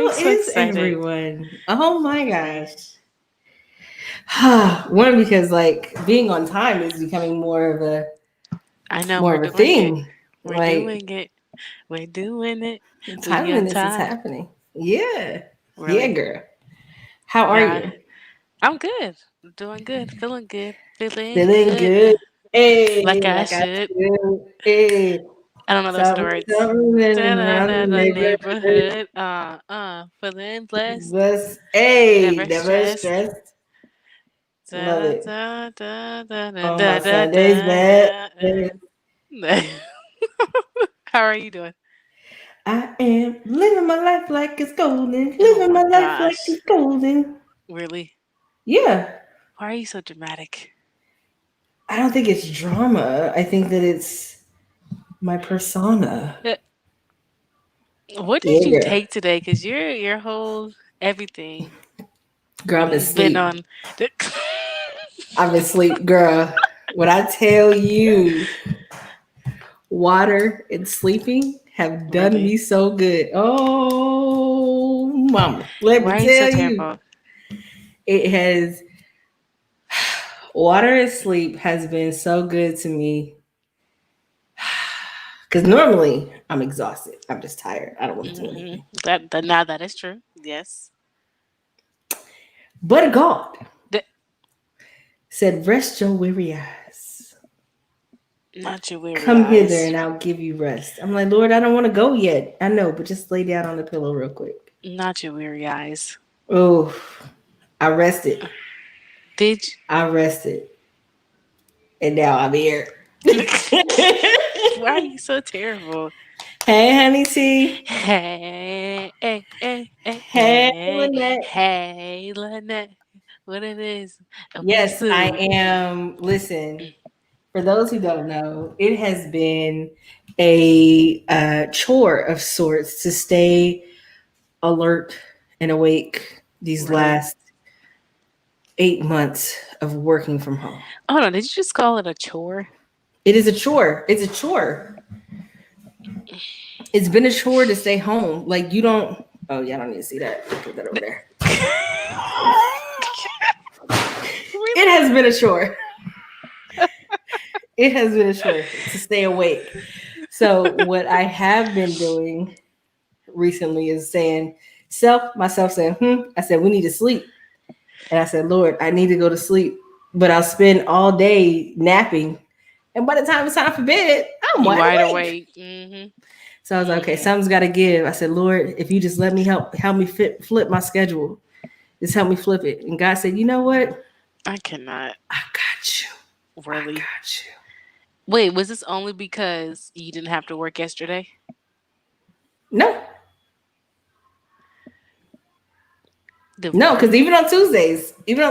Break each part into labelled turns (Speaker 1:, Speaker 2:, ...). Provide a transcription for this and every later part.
Speaker 1: I'm so
Speaker 2: is
Speaker 1: excited.
Speaker 2: everyone? Oh my gosh. One, because like being on time is becoming
Speaker 1: I know
Speaker 2: more
Speaker 1: we're
Speaker 2: of a
Speaker 1: doing it.
Speaker 2: thing.
Speaker 1: We're
Speaker 2: Like
Speaker 1: doing it. We're doing it. We on
Speaker 2: timeliness is
Speaker 1: time.
Speaker 2: happening. Yeah. Yeah,
Speaker 1: Really?
Speaker 2: girl. How are
Speaker 1: Yeah.
Speaker 2: you?
Speaker 1: I'm good. Doing good. Feeling good. Feeling
Speaker 2: Feeling
Speaker 1: good.
Speaker 2: good. Hey,
Speaker 1: Like I
Speaker 2: like I
Speaker 1: should.
Speaker 2: do. Hey.
Speaker 1: I don't know those
Speaker 2: Something,
Speaker 1: words.
Speaker 2: something around the
Speaker 1: Da-da-da-da
Speaker 2: neighborhood.
Speaker 1: neighborhood. Feeling blessed.
Speaker 2: But hey,
Speaker 1: Never
Speaker 2: never
Speaker 1: stressed.
Speaker 2: stressed. Love it. On my Sundays, man.
Speaker 1: Da-da-da-da-da-da-da-da. How are you doing?
Speaker 2: I am living my life like it's golden.
Speaker 1: Oh
Speaker 2: Living
Speaker 1: my
Speaker 2: my life like
Speaker 1: gosh.
Speaker 2: it's golden.
Speaker 1: Really?
Speaker 2: Yeah.
Speaker 1: Why are you so dramatic?
Speaker 2: I don't think it's drama. I think that it's my persona.
Speaker 1: Uh, What did you
Speaker 2: Yeah.
Speaker 1: take today? Because your whole everything
Speaker 2: Girl, I've been
Speaker 1: has been
Speaker 2: asleep.
Speaker 1: on.
Speaker 2: I've been asleep, girl. When I tell you water and sleeping have done
Speaker 1: Really?
Speaker 2: me so good. Oh, mama. Let me
Speaker 1: Why are you so
Speaker 2: tell you.
Speaker 1: terrible?
Speaker 2: It has water and sleep has been so good to me. Because normally I'm exhausted. I'm just tired. I don't want to do anything.
Speaker 1: That now that is true. Yes.
Speaker 2: But God
Speaker 1: The,
Speaker 2: said, rest your weary eyes.
Speaker 1: not your weary
Speaker 2: Come hither
Speaker 1: eyes.
Speaker 2: and I'll give you rest. I'm like, Lord, I don't want to go yet. I know, but just lay down on the pillow real quick.
Speaker 1: Not your weary eyes.
Speaker 2: Oh, I rested.
Speaker 1: Did
Speaker 2: I rested. And now I'm here.
Speaker 1: you? Why are you so terrible?
Speaker 2: Hey, honey T.
Speaker 1: Hey, hey, hey, hey,
Speaker 2: Hey,
Speaker 1: hey,
Speaker 2: Lynette.
Speaker 1: hey, Lynette. What it is? A
Speaker 2: Yes, I
Speaker 1: pursuit.
Speaker 2: am. Listen, for those who don't know, it has been a chore of sorts to stay alert and awake these
Speaker 1: Really?
Speaker 2: last 8 months of working from home.
Speaker 1: Hold on. Did you just call it a chore?
Speaker 2: It is a chore. It's a chore. It's been a chore to stay home. Like you don't. Oh yeah, I don't need to see that. Put that over there. It
Speaker 1: Really?
Speaker 2: has been a chore. It has been a chore to stay awake. So what I have been doing recently is saying myself saying, I said we need to sleep, and I said, Lord, I need to go to sleep, but I'll spend all day napping, and by the time it's time for bed, I'm
Speaker 1: You
Speaker 2: wide
Speaker 1: wide
Speaker 2: awake.
Speaker 1: awake. Mm-hmm.
Speaker 2: So I was like, okay,
Speaker 1: Mm-hmm.
Speaker 2: something's got to give. I said, Lord, if you just let me help me flip my schedule, just help me flip it. And God said, you know what?
Speaker 1: I cannot.
Speaker 2: I got you. I
Speaker 1: Really?
Speaker 2: got you.
Speaker 1: Wait, was this only because you didn't have to work yesterday?
Speaker 2: No,
Speaker 1: The
Speaker 2: no,
Speaker 1: what?
Speaker 2: because even on Tuesdays, because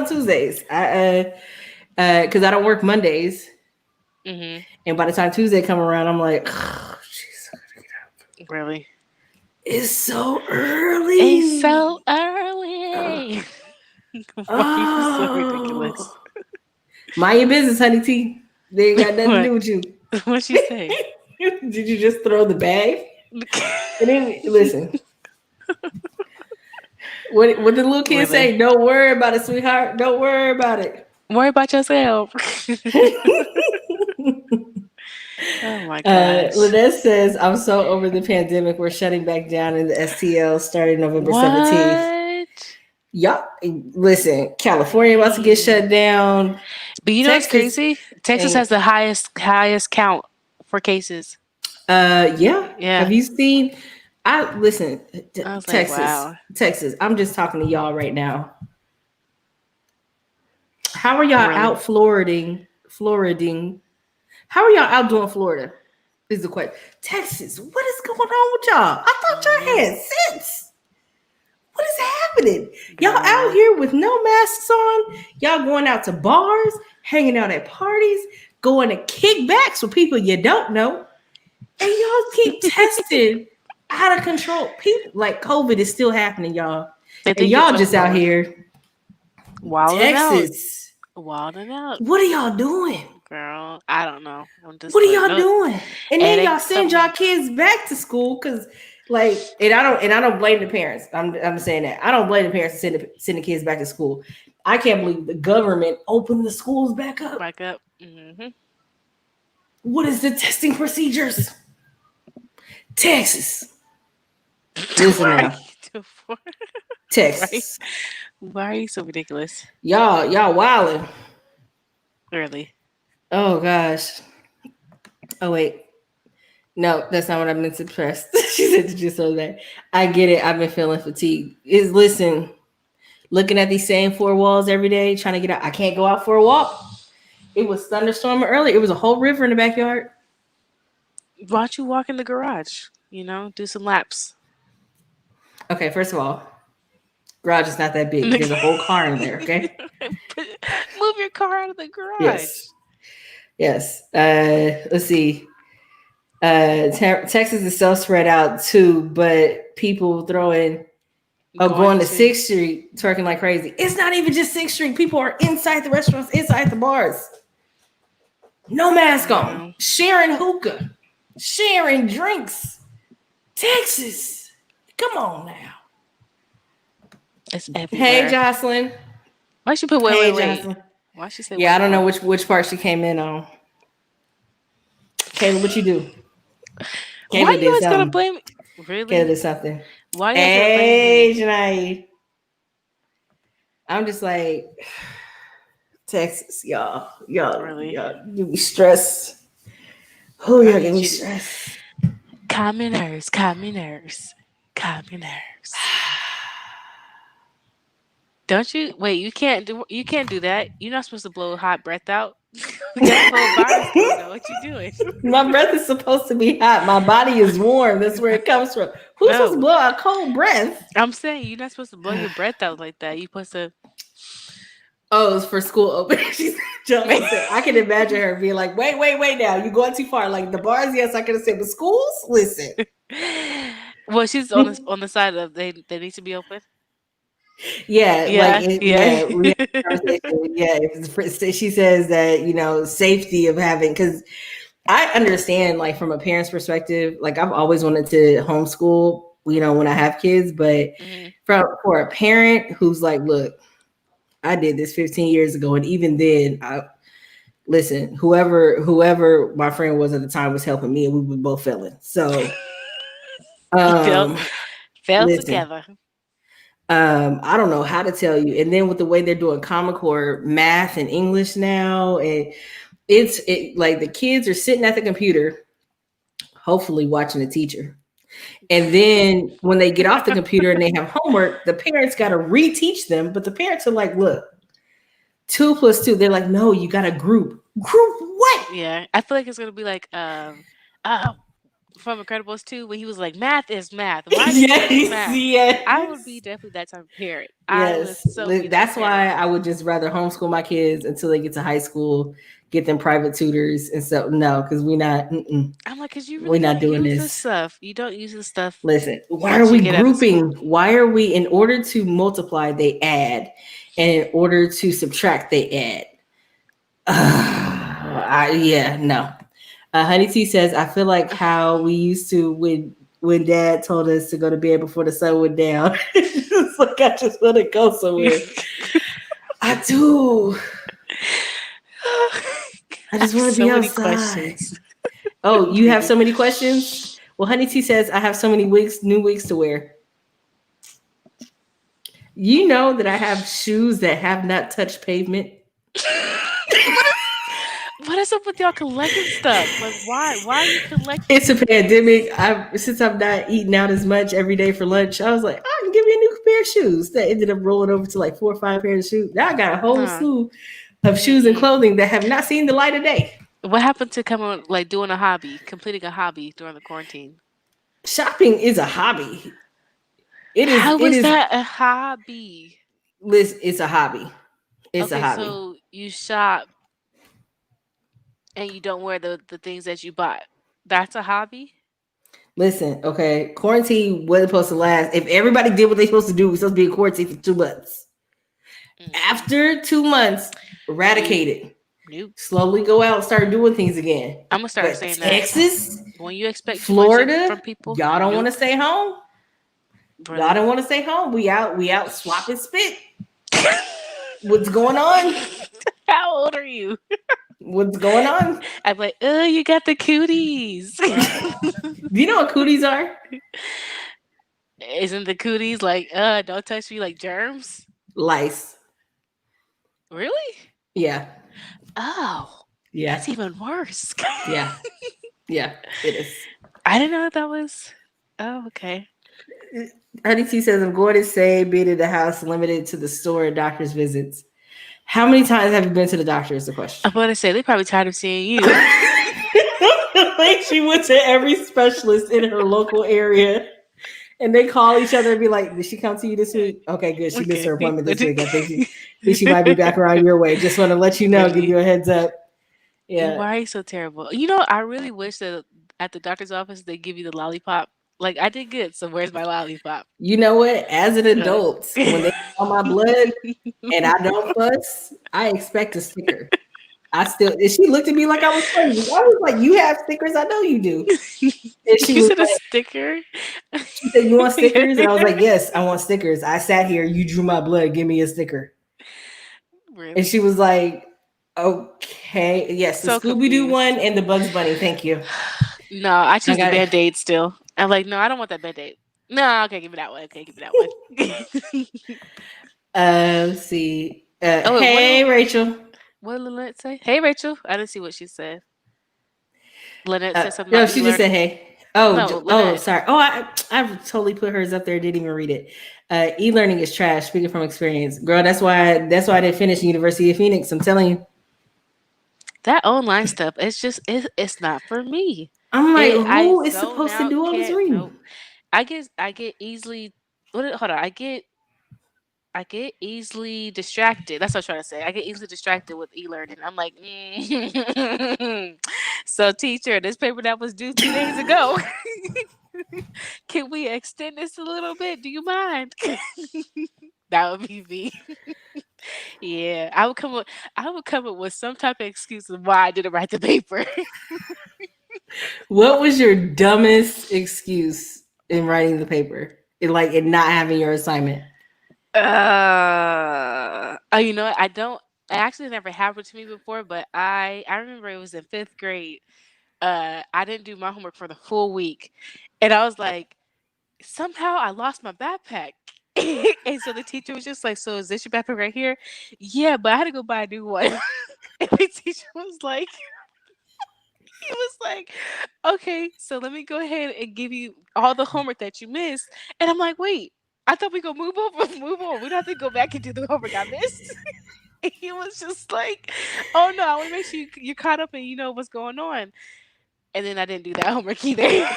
Speaker 2: I don't work Mondays,
Speaker 1: Mm-hmm.
Speaker 2: and by the time Tuesday come around, I'm like, oh, jeez,
Speaker 1: Really?
Speaker 2: it's so
Speaker 1: It's
Speaker 2: early.
Speaker 1: so early. Why are you so
Speaker 2: Oh,
Speaker 1: ridiculous?
Speaker 2: mind your business, honey T. They ain't got nothing to
Speaker 1: What?
Speaker 2: do with you.
Speaker 1: What'd she say?
Speaker 2: Did you just throw the bag? And then listen, what did the little kid
Speaker 1: Really?
Speaker 2: say? Don't worry about it, sweetheart. Don't worry about it.
Speaker 1: Worry about yourself. Oh my gosh.
Speaker 2: Lynette says, I'm so over the pandemic. We're shutting back down in the STL starting November 17th.
Speaker 1: What?
Speaker 2: Y'all, listen, California about to get shut
Speaker 1: Mm.
Speaker 2: down.
Speaker 1: But you know what's
Speaker 2: Texas
Speaker 1: crazy? Texas
Speaker 2: ain't.
Speaker 1: has the highest count for cases.
Speaker 2: Yeah.
Speaker 1: Yeah.
Speaker 2: Have you seen? I listen,
Speaker 1: I was like,
Speaker 2: Texas,
Speaker 1: wow.
Speaker 2: Texas. I'm just talking to y'all right now. How are y'all
Speaker 1: Really?
Speaker 2: out Floriding? How are y'all out doing Florida? Is the question. Texas, what is going on with y'all? I thought y'all
Speaker 1: Yeah.
Speaker 2: had sense. What is happening? Y'all out
Speaker 1: Girl.
Speaker 2: here with no masks on. Y'all going out to bars, hanging out at parties, going to kickbacks with people you don't know. And y'all keep testing out of control. People like COVID is still happening, y'all.
Speaker 1: They
Speaker 2: And
Speaker 1: think it's
Speaker 2: y'all just out
Speaker 1: over.
Speaker 2: here,
Speaker 1: Wilding out.
Speaker 2: Texas.
Speaker 1: Wilding out.
Speaker 2: What are y'all doing?
Speaker 1: Girl, I don't know. I'm just
Speaker 2: What are
Speaker 1: like,
Speaker 2: y'all
Speaker 1: nope.
Speaker 2: doing? And
Speaker 1: It
Speaker 2: then
Speaker 1: ain't
Speaker 2: y'all send
Speaker 1: something.
Speaker 2: y'all kids back to school because Like, and I don't blame the parents. I'm saying that I don't blame the parents to send the kids back to school. I can't believe the government opened the schools back up.
Speaker 1: Back up. Mm-hmm.
Speaker 2: What is the testing procedures? Texas. Listen now. Texas.
Speaker 1: Why are you so ridiculous?
Speaker 2: Y'all wildin'.
Speaker 1: Really?
Speaker 2: Oh gosh. Oh wait. No, that's not what I meant to press. She said to just so that. I get it. I've been feeling fatigued. Listen, looking at these same four walls every day, trying to get out. I can't go out for a walk. It was thunderstorming early. It was a whole river in the backyard.
Speaker 1: Why don't you walk in the garage? You know, do some laps.
Speaker 2: Okay, first of all, garage is not that big. There's a whole car in there, okay?
Speaker 1: Move your car out of the garage.
Speaker 2: Yes. Let's see. Texas is so spread out too, but people throwing going to 6th Street twerking like crazy. It's not even just 6th Street. People are inside the restaurants, inside the bars. No mask on. Sharing hookah. Sharing drinks. Texas. Come on now.
Speaker 1: It's everywhere.
Speaker 2: Hey, Jocelyn.
Speaker 1: Why she put wait? Why she say?
Speaker 2: Yeah, I don't know which part she came in on. Kayla, what you do?
Speaker 1: Kayla, why you guys gotta blame me? Really?
Speaker 2: Kayla did something.
Speaker 1: Why you guys gotta blame me?
Speaker 2: Janai. I'm just like Texas, y'all
Speaker 1: really?
Speaker 2: Y'all give me stress. Oh, y'all give me stress.
Speaker 1: Calm your nerves. Don't you wait? You can't do that. You're not supposed to blow hot breath out. We got a whole virus going on. What you doing?
Speaker 2: My breath is supposed to be hot. My body is warm. That's where it comes from. Who's supposed to blow out cold breath?
Speaker 1: I'm saying you're not supposed to blow your breath out like that. You're supposed to.
Speaker 2: Oh, it's for school opening. I can imagine her being like, wait now. You're going too far. Like the bars, yes, I could have said, but schools, listen.
Speaker 1: Well, she's on the side of they need to be open.
Speaker 2: Yeah. She says that, safety of having, because I understand, like, from a parent's perspective, like, I've always wanted to homeschool, when I have kids, but for a parent who's like, look, I did this 15 years ago, and even then, listen, whoever my friend was at the time was helping me, and we were both failing. So,
Speaker 1: failed together.
Speaker 2: I don't know how to tell you. And then with the way they're doing Common Core math and English now, and it's like the kids are sitting at the computer, hopefully watching the teacher. And then when they get off the computer and they have homework, the parents got to reteach them. But the parents are like, look, 2 + 2. They're like, no, you got to group. Group what?
Speaker 1: Yeah. I feel like it's going to be like from Incredibles 2 when he was like, math is math. Why math?
Speaker 2: Yes.
Speaker 1: I would be definitely that type of parent.
Speaker 2: Yes. That's why I would just rather homeschool my kids until they get to high school, get them private tutors and stuff. No, because we're not.
Speaker 1: I'm like, because we're not doing this stuff. You don't use this stuff.
Speaker 2: Listen, why are we grouping? Why are we, in order to multiply, they add, and in order to subtract, they add? No. Honey T says, I feel like how we used to when Dad told us to go to bed before the sun went down. It's like I just want to go somewhere. I do. I just want to be outside. Questions. Oh, you have so many questions? Well, Honey T says, I have so many new wigs to wear. You know that I have shoes that have not touched pavement.
Speaker 1: What is up with y'all collecting stuff? Like, why are you collecting?
Speaker 2: It's a pandemic. Since I'm not eating out as much every day for lunch, I was like, I can give me a new pair of shoes. That ended up rolling over to like 4 or 5 pairs of shoes. Now I got a whole slew of shoes and clothing that have not seen the light of day.
Speaker 1: What happened to completing a hobby during the quarantine?
Speaker 2: Shopping is a hobby.
Speaker 1: How is that a hobby?
Speaker 2: Liz, it's a hobby. It's a hobby.
Speaker 1: So you shop and you don't wear the things that you bought. That's a hobby?
Speaker 2: Listen, okay. Quarantine wasn't supposed to last. If everybody did what they're supposed to do, we're supposed to be in quarantine for 2 months. After 2 months, eradicate it.
Speaker 1: Nope.
Speaker 2: Slowly go out and start doing things again.
Speaker 1: I'm gonna start
Speaker 2: But
Speaker 1: saying that.
Speaker 2: Texas,
Speaker 1: When you expect too much
Speaker 2: Florida,
Speaker 1: from people,
Speaker 2: y'all don't want to
Speaker 1: nope,
Speaker 2: stay home. Y'all
Speaker 1: brother.
Speaker 2: don't want to stay home. We out swapping spit. What's going on?
Speaker 1: How old are you?
Speaker 2: What's going on?
Speaker 1: I'm like, oh, you got the cooties.
Speaker 2: Do you know what cooties are?
Speaker 1: Isn't the cooties like, don't touch me like germs?
Speaker 2: Lice.
Speaker 1: Really?
Speaker 2: Yeah.
Speaker 1: Oh,
Speaker 2: Yeah.
Speaker 1: that's even worse.
Speaker 2: Yeah. Yeah. It is.
Speaker 1: I didn't know that was. Oh, okay.
Speaker 2: Honey T says, I'm going to say being in the house limited to the store and doctor's visits. How many times have you been to the doctor is the question.
Speaker 1: I'm gonna say they probably tired of seeing you.
Speaker 2: Like she went to every specialist in her local area. And they call each other and be like, did she come to you this week? Okay, good. She missed her appointment this week. I think she might be back around your way. Just want to let you know, give you a heads up. Yeah.
Speaker 1: Why are you so terrible? You know, I really wish that at the doctor's office they give you the lollipop. Like I did good, so where's my lollipop?
Speaker 2: You know what? As an adult, when they call my blood and I don't fuss, I expect a sticker. And she looked at me like I was crazy. I was like, you have stickers? I know you do. And she
Speaker 1: You
Speaker 2: was
Speaker 1: said a
Speaker 2: like,
Speaker 1: sticker?
Speaker 2: she said, you want stickers? And I was like, yes, I want stickers. I sat here, you drew my blood, give me a sticker.
Speaker 1: Really?
Speaker 2: And she was like, okay. Yes, the
Speaker 1: So
Speaker 2: Scooby-Doo
Speaker 1: confused.
Speaker 2: one and the Bugs Bunny. Thank you.
Speaker 1: No, I choose the
Speaker 2: got it.
Speaker 1: Band-Aid still. I'm like, no, I don't want that Band-Aid. No, okay, give me that one. Okay, give me that one.
Speaker 2: Let's see.
Speaker 1: Oh, wait,
Speaker 2: Hey, Rachel.
Speaker 1: what did Lynette say? Hey, Rachel. I didn't see what she said. Lynette said something
Speaker 2: No,
Speaker 1: about
Speaker 2: she just said hey. Oh,
Speaker 1: No,
Speaker 2: oh,
Speaker 1: Lynette.
Speaker 2: sorry. Oh, I totally put hers up there. Didn't even read it. E-learning is trash. Speaking from experience, girl. That's why I didn't finish University of Phoenix. I'm telling you.
Speaker 1: That online stuff, it's not for me.
Speaker 2: I'm like,
Speaker 1: I
Speaker 2: who is
Speaker 1: zone
Speaker 2: supposed to
Speaker 1: out,
Speaker 2: do all this
Speaker 1: can't
Speaker 2: reading?
Speaker 1: nope. I get easily hold on, I get easily distracted. That's what I was trying to say. I get easily distracted with e-learning. I'm like, so teacher, this paper that was due 2 days ago. Can we extend this a little bit? Do you mind? That would be me. Yeah, I would come up with some type of excuse of why I didn't write the paper.
Speaker 2: What was your dumbest excuse in writing the paper? In not having your assignment?
Speaker 1: You know what? It actually never happened to me before, but I remember it was in 5th grade. I didn't do my homework for the full week, and I was like, somehow I lost my backpack. And so the teacher was just like, so is this your backpack right here? Yeah, but I had to go buy a new one. And the teacher was like, he was like, okay, so let me go ahead and give you all the homework that you missed. And I'm like, wait, I thought we go move on. We don't have to go back and do the homework I missed. And he was just like, oh no, I want to make sure you're caught up and you know what's going on. And then I didn't do that homework either.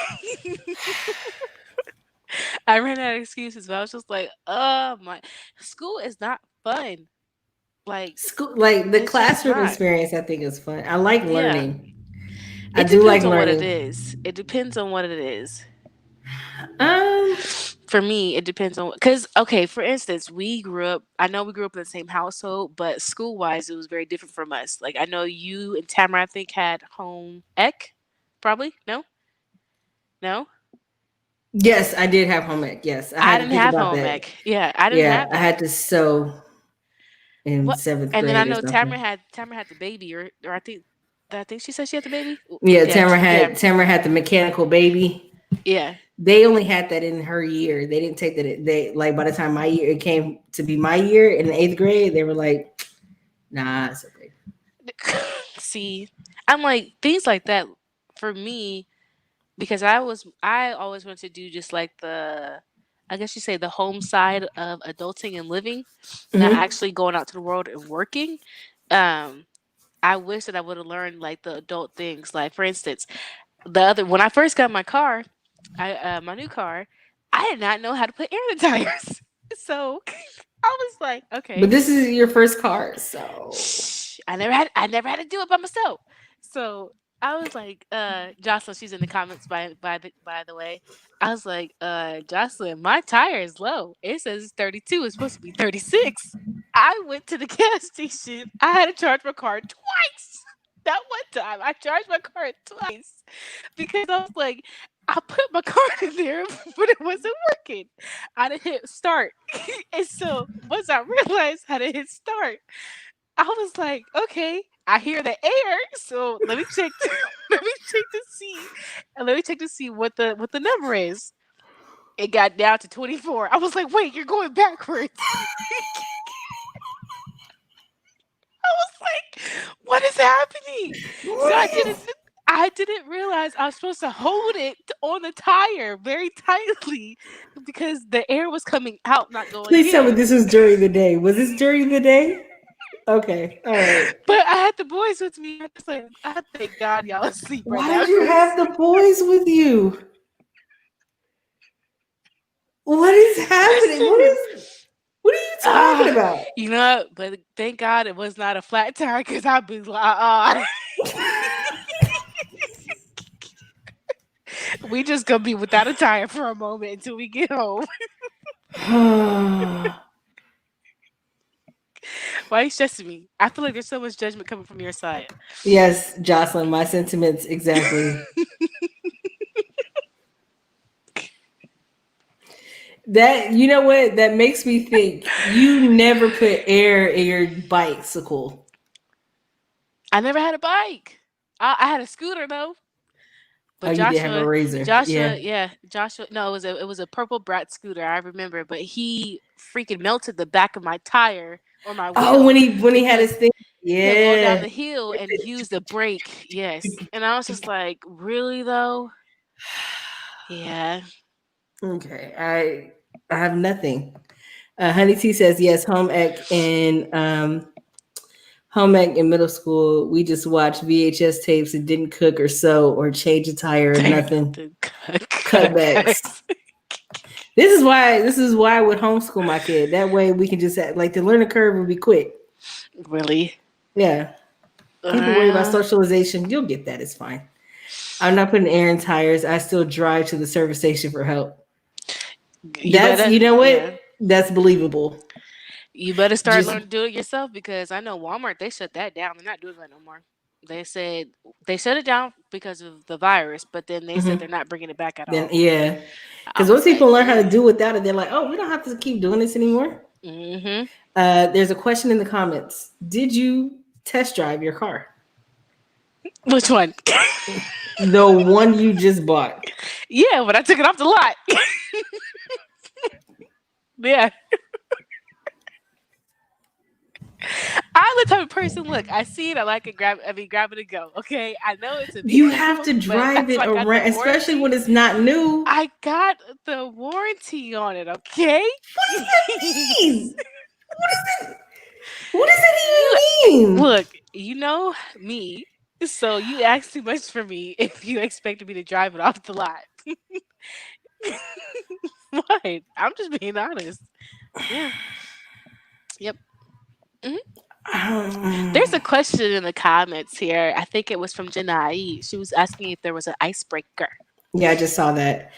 Speaker 1: I ran out of excuses, but I was just like, oh my, school is not fun. Like
Speaker 2: School, the
Speaker 1: it's just
Speaker 2: classroom
Speaker 1: not.
Speaker 2: experience, I think is fun. I like
Speaker 1: Yeah.
Speaker 2: learning. I
Speaker 1: It
Speaker 2: do like
Speaker 1: depends on what it
Speaker 2: learning.
Speaker 1: is. It depends on what it is.
Speaker 2: Um,
Speaker 1: For me, it depends on because okay, for instance, we grew up. I know we grew up in the same household, but school wise, it was very different from us. Like I know you and Tamara, I think, had home ec. Probably no.
Speaker 2: yes, I did have home ec. Yes, I
Speaker 1: I
Speaker 2: had to
Speaker 1: didn't
Speaker 2: think
Speaker 1: have
Speaker 2: about
Speaker 1: home
Speaker 2: that.
Speaker 1: ec. Yeah, I didn't
Speaker 2: Yeah,
Speaker 1: have
Speaker 2: I
Speaker 1: that.
Speaker 2: had to sew in
Speaker 1: What?
Speaker 2: 7th
Speaker 1: And then I
Speaker 2: grade or
Speaker 1: know
Speaker 2: something.
Speaker 1: Tamara had the baby, or I think she said she had the baby.
Speaker 2: Yeah,
Speaker 1: Yeah,
Speaker 2: Tamara had the mechanical baby.
Speaker 1: yeah.
Speaker 2: They only had that in her year. They didn't take that. They by the time my year it came to be my year in the 8th grade, they were like, "Nah, it's okay."
Speaker 1: See, I'm like things like that for me because I always wanted to do just like I guess you say the home side of adulting and living, not
Speaker 2: Mm-hmm.
Speaker 1: actually going out to the world and working. Um, I wish that I would have learned like the adult things. Like for instance, when I first got my car, my new car, I did not know how to put air in the tires. So I was like, okay,
Speaker 2: But this is your first car, so
Speaker 1: I never had to do it by myself. So I was like, Jocelyn, she's in the comments by the way. I was like, Jocelyn, my tire is low. It says it's 32. It's supposed to be 36. I went to the gas station. I had to charge my car twice. That one time I charged my car twice because I was like, I put my card in there, but it wasn't working. I didn't hit start. And so once I realized how to hit start, I was like, okay, I hear the air, so let me check. Let me check to see, and let me check to see what the number is. It got down to 24. I was like, wait, you're going backwards. I was like, what is happening? So I didn't realize I was supposed to hold it on the tire very tightly because the air was coming out, not going
Speaker 2: Please tell me
Speaker 1: in.
Speaker 2: this was during the day. Was this during the day? Okay, all right.
Speaker 1: But I had the boys with me. I was like, I thank God y'all asleep right
Speaker 2: Why
Speaker 1: now.
Speaker 2: did you have the boys with you? What is happening? What are you talking about?
Speaker 1: You know, but thank God it was not a flat tire because I'd be like, we just gonna be without a tire for a moment until we get home. Why are you stressing me? I feel like there's so much judgment coming from your side.
Speaker 2: Yes, Jocelyn, my sentiments exactly. That, you know what? That makes me think you never put air in your bicycle.
Speaker 1: I never had a bike. I had a scooter though. But
Speaker 2: You did have a razor.
Speaker 1: Joshua. No, it was a purple Brat scooter. I remember, but he freaking melted the back of my tire or my wheel.
Speaker 2: Oh, when he had his thing.
Speaker 1: He'll go down
Speaker 2: Yeah.
Speaker 1: the hill and use the brake. Yes, and I was just like, really though? Yeah.
Speaker 2: Okay. I have nothing. Honey T says yes. Home ec in middle school, we just watched VHS tapes and didn't cook or sew or change a tire or nothing. Cutbacks. This is why I would homeschool my kid. That way we can just like the learning curve would be quick.
Speaker 1: Really?
Speaker 2: Yeah. People worry about socialization. You'll get that. It's fine. I'm not putting air in tires. I still drive to the service station for help. You know what? Yeah. That's believable.
Speaker 1: You better start learning to do it yourself because I know Walmart, they shut that down. They're not doing that no more. They said they shut it down because of the virus, but then they said they're not bringing it back at all.
Speaker 2: Yeah. Because once people learn how to do without it, they're like, oh, we don't have to keep doing this anymore. Mm-hmm. There's a question in the comments. Did you test drive your car?
Speaker 1: Which one?
Speaker 2: The one you just bought.
Speaker 1: Yeah, but I took it off the lot. Yeah. I'm the type of person. Look, I see it. I like it. Grab it and go. Okay, I know it's a.
Speaker 2: You have to drive it around, especially when it's not new.
Speaker 1: I got the warranty on it. Okay.
Speaker 2: What does that mean? What does that even mean?
Speaker 1: Look, you know me, so you ask too much for me if you expected me to drive it off the lot. What? I'm just being honest. Yeah. Yep. Mm-hmm. There's a question in the comments here. I think it was from Janai. She was asking if there was an icebreaker.
Speaker 2: Yeah, I just saw that.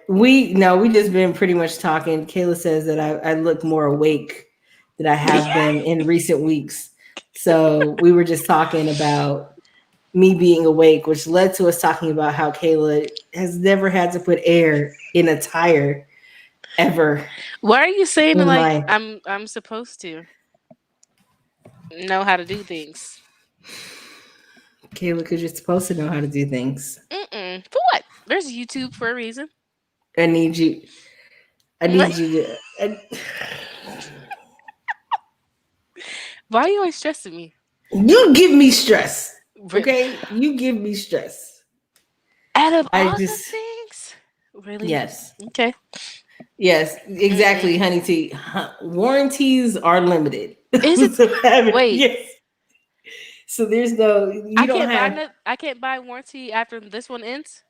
Speaker 2: We just been pretty much talking. Kayla says that I look more awake than I have been in recent weeks. So we were just talking about me being awake, which led to us talking about how Kayla has never had to put air in a tire ever.
Speaker 1: Why are you saying like I'm supposed to know how to do things?
Speaker 2: Kayla, because you're supposed to know how to do things.
Speaker 1: For what? There's YouTube for a reason.
Speaker 2: I need you to.
Speaker 1: Why are you always stressing me?
Speaker 2: You give me stress. Okay? You give me stress.
Speaker 1: Out of all the things? Really?
Speaker 2: Yes.
Speaker 1: Okay.
Speaker 2: Yes, exactly, Honey T. Warranties are limited.
Speaker 1: Is it? Wait.
Speaker 2: Yes. So there's no.
Speaker 1: I can't buy warranty after this one ends.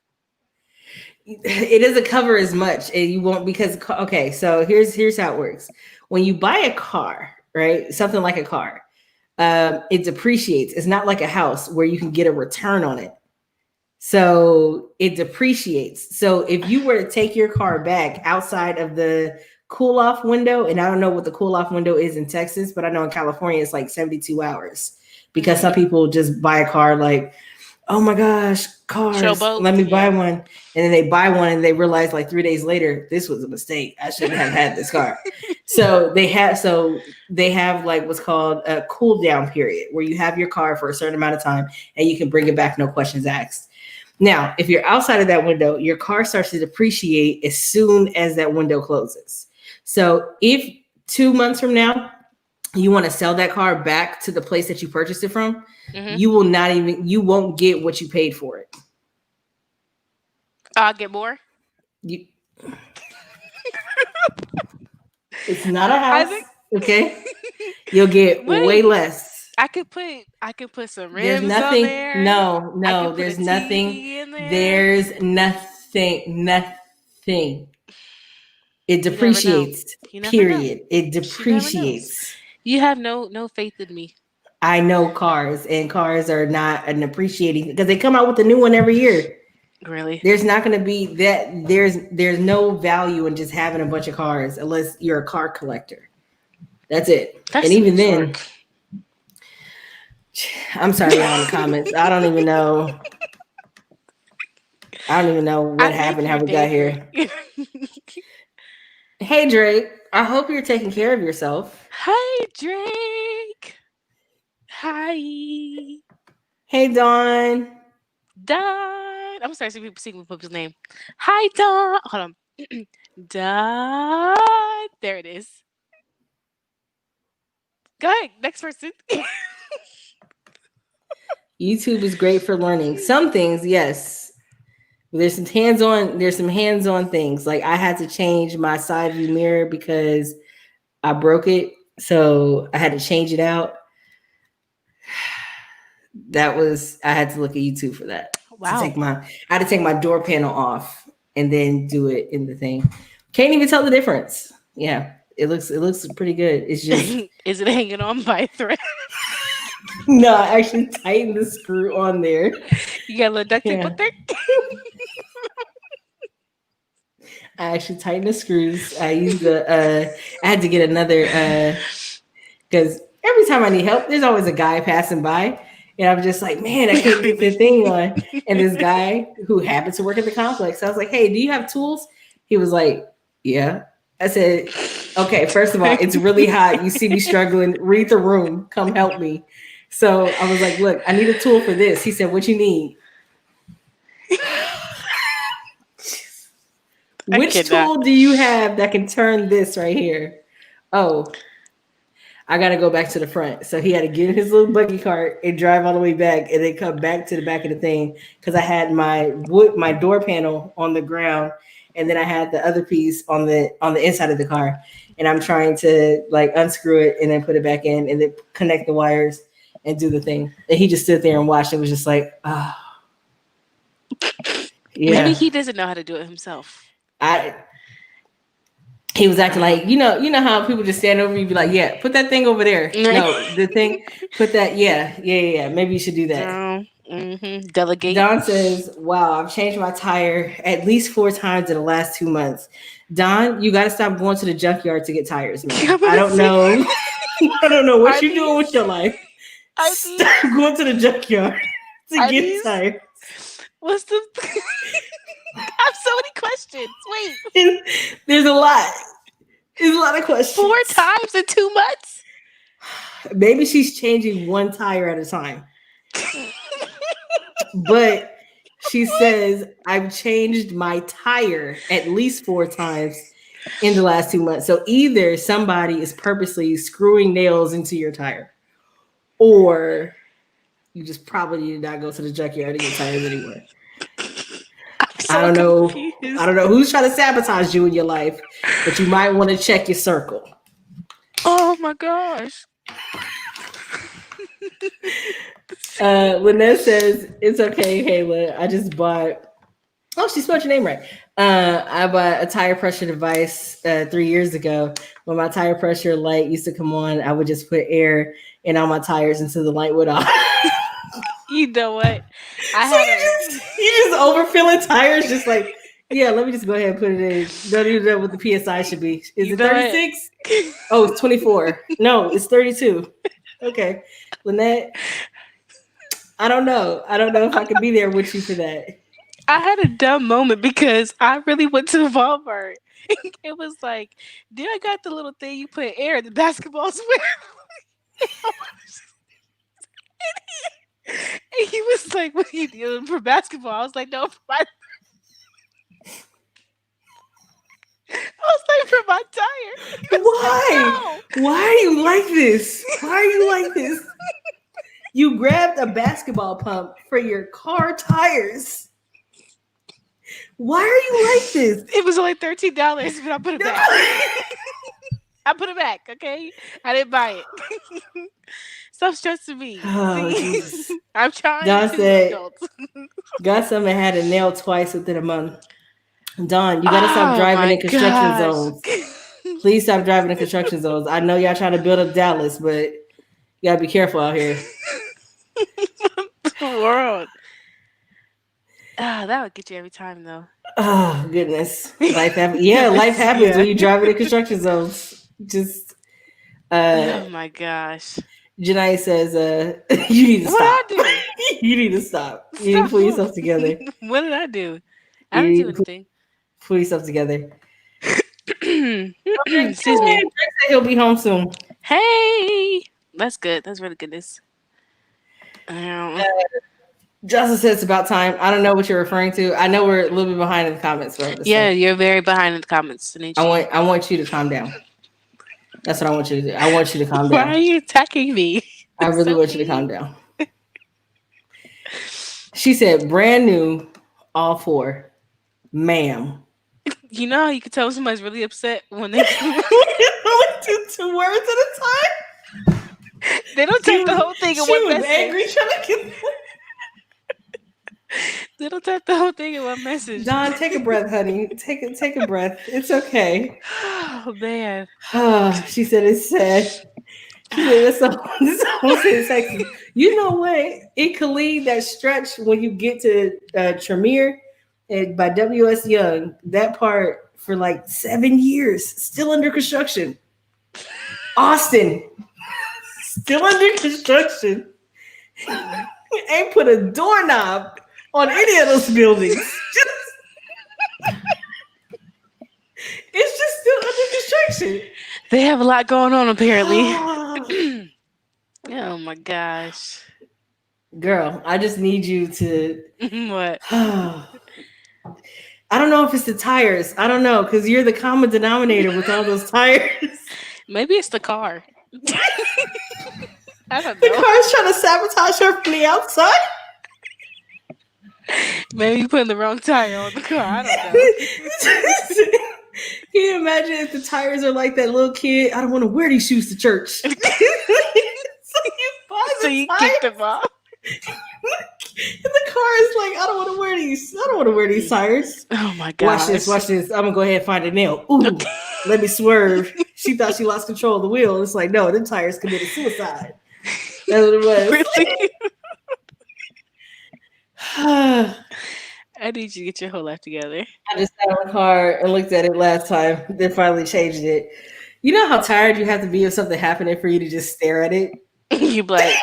Speaker 2: It doesn't cover as much, and you won't because okay. So here's how it works. When you buy a car, right? Something like a car, it depreciates. It's not like a house where you can get a return on it. So it depreciates. So if you were to take your car back outside of the cool off window, and I don't know what the cool off window is in Texas, but I know in California it's like 72 hours because some people just buy a car like, oh my gosh, cars,
Speaker 1: Showboat,
Speaker 2: let me buy one. And then they buy one and they realize like 3 days later, this was a mistake. I shouldn't have had this car. So they have like what's called a cool down period where you have your car for a certain amount of time and you can bring it back, no questions asked. Now, if you're outside of that window, your car starts to depreciate as soon as that window closes. So if 2 months from now, you want to sell that car back to the place that you purchased it from, you won't get what you paid for it.
Speaker 1: I'll get more.
Speaker 2: It's not a house, okay? You'll get way less.
Speaker 1: I could put some rims
Speaker 2: There's nothing.
Speaker 1: on there.
Speaker 2: No, there's nothing. There's nothing. It depreciates. Period. It depreciates.
Speaker 1: You have no faith in me.
Speaker 2: I know cars, and cars are not an appreciating because they come out with a new one every year.
Speaker 1: Really?
Speaker 2: There's not going to be that. There's no value in just having a bunch of cars unless you're a car collector. That's it. And even then, I'm sorry on the comments. I don't even know what happened, how we got here. Hey, Drake. I hope you're taking care of yourself.
Speaker 1: Hi, Drake. Hi.
Speaker 2: Hey, Dawn.
Speaker 1: Dawn. I'm sorry, people singing people's name. Hi, Dawn. Hold on. Dawn. There it is. Go ahead. Next person.
Speaker 2: YouTube is great for learning. Some things, yes. There's some hands-on things. Like I had to change my side view mirror because I broke it. So I had to change it out. I had to look at YouTube for that.
Speaker 1: Wow.
Speaker 2: I had to take my door panel off and then do it in the thing. Can't even tell the difference. Yeah, it looks pretty good. It's just
Speaker 1: is it hanging on by a thread?
Speaker 2: No, I actually tightened the screw on there.
Speaker 1: You got a little duct tape up there?
Speaker 2: I actually tightened the screws. I used I had to get another because every time I need help, there's always a guy passing by. And I'm just like, man, I can't get the thing on. And this guy who happens to work at the complex, I was like, hey, do you have tools? He was like, yeah. I said, okay, first of all, it's really hot. You see me struggling. Read the room. Come help me. So I was like, look, I need a tool for this. He said, what you need? Which tool do you have that can turn this right here? Oh, I got to go back to the front. So he had to get in his little buggy cart and drive all the way back and then come back to the back of the thing because I had my door panel on the ground and then I had the other piece on the inside of the car. And I'm trying to like unscrew it and then put it back in and then connect the wires and do the thing. And he just stood there and watched. It was just like, oh.
Speaker 1: Yeah. Maybe he doesn't know how to do it himself.
Speaker 2: He was acting like, you know how people just stand over you and be like, yeah, put that thing over there. No, the thing, put that, yeah. Maybe you should do that.
Speaker 1: Delegate.
Speaker 2: Don says, wow, I've changed my tire at least 4 times in the last 2 months. Don, you got to stop going to the junkyard to get tires, man. I don't know. I don't know what you're doing with your life. Stop going to the junkyard to get tires.
Speaker 1: What's the... I have so many questions. Wait.
Speaker 2: There's a lot. There's a lot of questions.
Speaker 1: 4 times in 2 months?
Speaker 2: Maybe she's changing 1 tire at a time. But she says, I've changed my tire at least 4 times in the last 2 months. So either somebody is purposely screwing nails into your tire, or you just probably need to not go to the junkyard to get tires anymore. I don't know. Confused. I don't know who's trying to sabotage you in your life, but you might want to check your circle.
Speaker 1: Oh my gosh.
Speaker 2: Lynette says, it's okay, Kayla. I just bought. Oh, she spelled your name right. I bought a tire pressure device 3 years ago. When my tire pressure light used to come on, I would just put air in all my tires until the light would off.
Speaker 1: You know what? I
Speaker 2: So
Speaker 1: had a
Speaker 2: you just overfilling tires, just like, yeah, let me just go ahead and put it in. Don't even know what the PSI should be. Is
Speaker 1: You
Speaker 2: it
Speaker 1: know what?
Speaker 2: 36? Oh, it's 24. No, it's 32. Okay. Lynette, I don't know. I don't know if I could be there with you for that.
Speaker 1: I had a dumb moment because I really went to Walmart. It was like, dude, I got the little thing you put air in the basketballs with. And he was like, "What are you doing for basketball?" I was like, "No, for my." I was like, "For my tire." He was
Speaker 2: Why?
Speaker 1: like,
Speaker 2: Why are you like this? Why are you like this? You grabbed a basketball pump for your car tires. Why are you like this?
Speaker 1: "No." It was only $13, but I put it back. I put it back. Okay, I didn't buy it. Stop stressing me.
Speaker 2: Oh,
Speaker 1: See?
Speaker 2: Jesus.
Speaker 1: I'm trying
Speaker 2: Don
Speaker 1: to
Speaker 2: said,
Speaker 1: adult.
Speaker 2: got something had a nail twice within a month. Don, you gotta stop
Speaker 1: Oh
Speaker 2: driving
Speaker 1: my
Speaker 2: in construction
Speaker 1: gosh.
Speaker 2: zones. Please stop driving in construction zones. I know y'all trying to build up Dallas, but you gotta be careful out here.
Speaker 1: The world. Ah, that would get you every time though.
Speaker 2: Oh goodness, life happens. Yeah, life happens
Speaker 1: Yeah.
Speaker 2: when you drive in construction zones. Just,
Speaker 1: Oh my gosh.
Speaker 2: Janai says, you need to
Speaker 1: What
Speaker 2: stop.
Speaker 1: did I
Speaker 2: You need to stop.
Speaker 1: do?
Speaker 2: You need to
Speaker 1: Stop.
Speaker 2: pull yourself together.
Speaker 1: What did I do? I
Speaker 2: You
Speaker 1: didn't
Speaker 2: need
Speaker 1: do
Speaker 2: to
Speaker 1: anything.
Speaker 2: pull yourself together.
Speaker 1: Excuse me.
Speaker 2: Drake said he'll be home soon.
Speaker 1: Hey, that's good. That's really goodness. Um,
Speaker 2: Justin says it's about time. I don't know what you're referring to. I know we're a little bit behind in the comments, bro.
Speaker 1: yeah, you're very behind in the comments, Sanichi.
Speaker 2: I want you to calm down. That's what I want you to do. I want you to calm
Speaker 1: Why are
Speaker 2: down.
Speaker 1: you attacking me?
Speaker 2: I really
Speaker 1: So
Speaker 2: want you to calm
Speaker 1: mean.
Speaker 2: down. She said, brand new, all four. Ma'am.
Speaker 1: You know how you can tell somebody's really upset when they
Speaker 2: Only two words at a time.
Speaker 1: they don't type the whole thing in
Speaker 2: She
Speaker 1: one
Speaker 2: was
Speaker 1: message.
Speaker 2: angry trying to get.
Speaker 1: They don't type the whole thing in one message.
Speaker 2: Don, take a breath, honey. Take a breath. It's okay.
Speaker 1: Oh man.
Speaker 2: She said it's sad. She said this whole said sexy. You know what? It could lead that stretch when you get to Tremere by W.S. Young. That part for like 7 years, still under construction. Austin, still under construction. Ain't put a doorknob on any of those buildings. It's just still under construction.
Speaker 1: They have a lot going on apparently. Oh my gosh.
Speaker 2: Girl, I just need you to.
Speaker 1: What?
Speaker 2: I don't know if it's the tires. I don't know because you're the common denominator with all those tires.
Speaker 1: Maybe it's the car. I don't
Speaker 2: The
Speaker 1: know.
Speaker 2: car is trying to sabotage her from the outside.
Speaker 1: Maybe you putting the wrong tire on the car. I don't know.
Speaker 2: Can you imagine if the tires are like that little kid? I don't want to wear these shoes to church. So you buy the
Speaker 1: So you
Speaker 2: tires,
Speaker 1: kicked them off.
Speaker 2: and the car is like, I don't want to wear these. I don't want to wear these tires.
Speaker 1: Oh my gosh.
Speaker 2: Watch this. I'm gonna go ahead and find a nail. Ooh, let me swerve. She thought she lost control of the wheel. It's like, no, them tires committed suicide. That's what it was.
Speaker 1: Really?
Speaker 2: I
Speaker 1: I need you to get your whole life together.
Speaker 2: just sat in the car and looked at it last time, then finally changed it. You know how tired you have to be of something happening for you to just stare at it?
Speaker 1: You be like,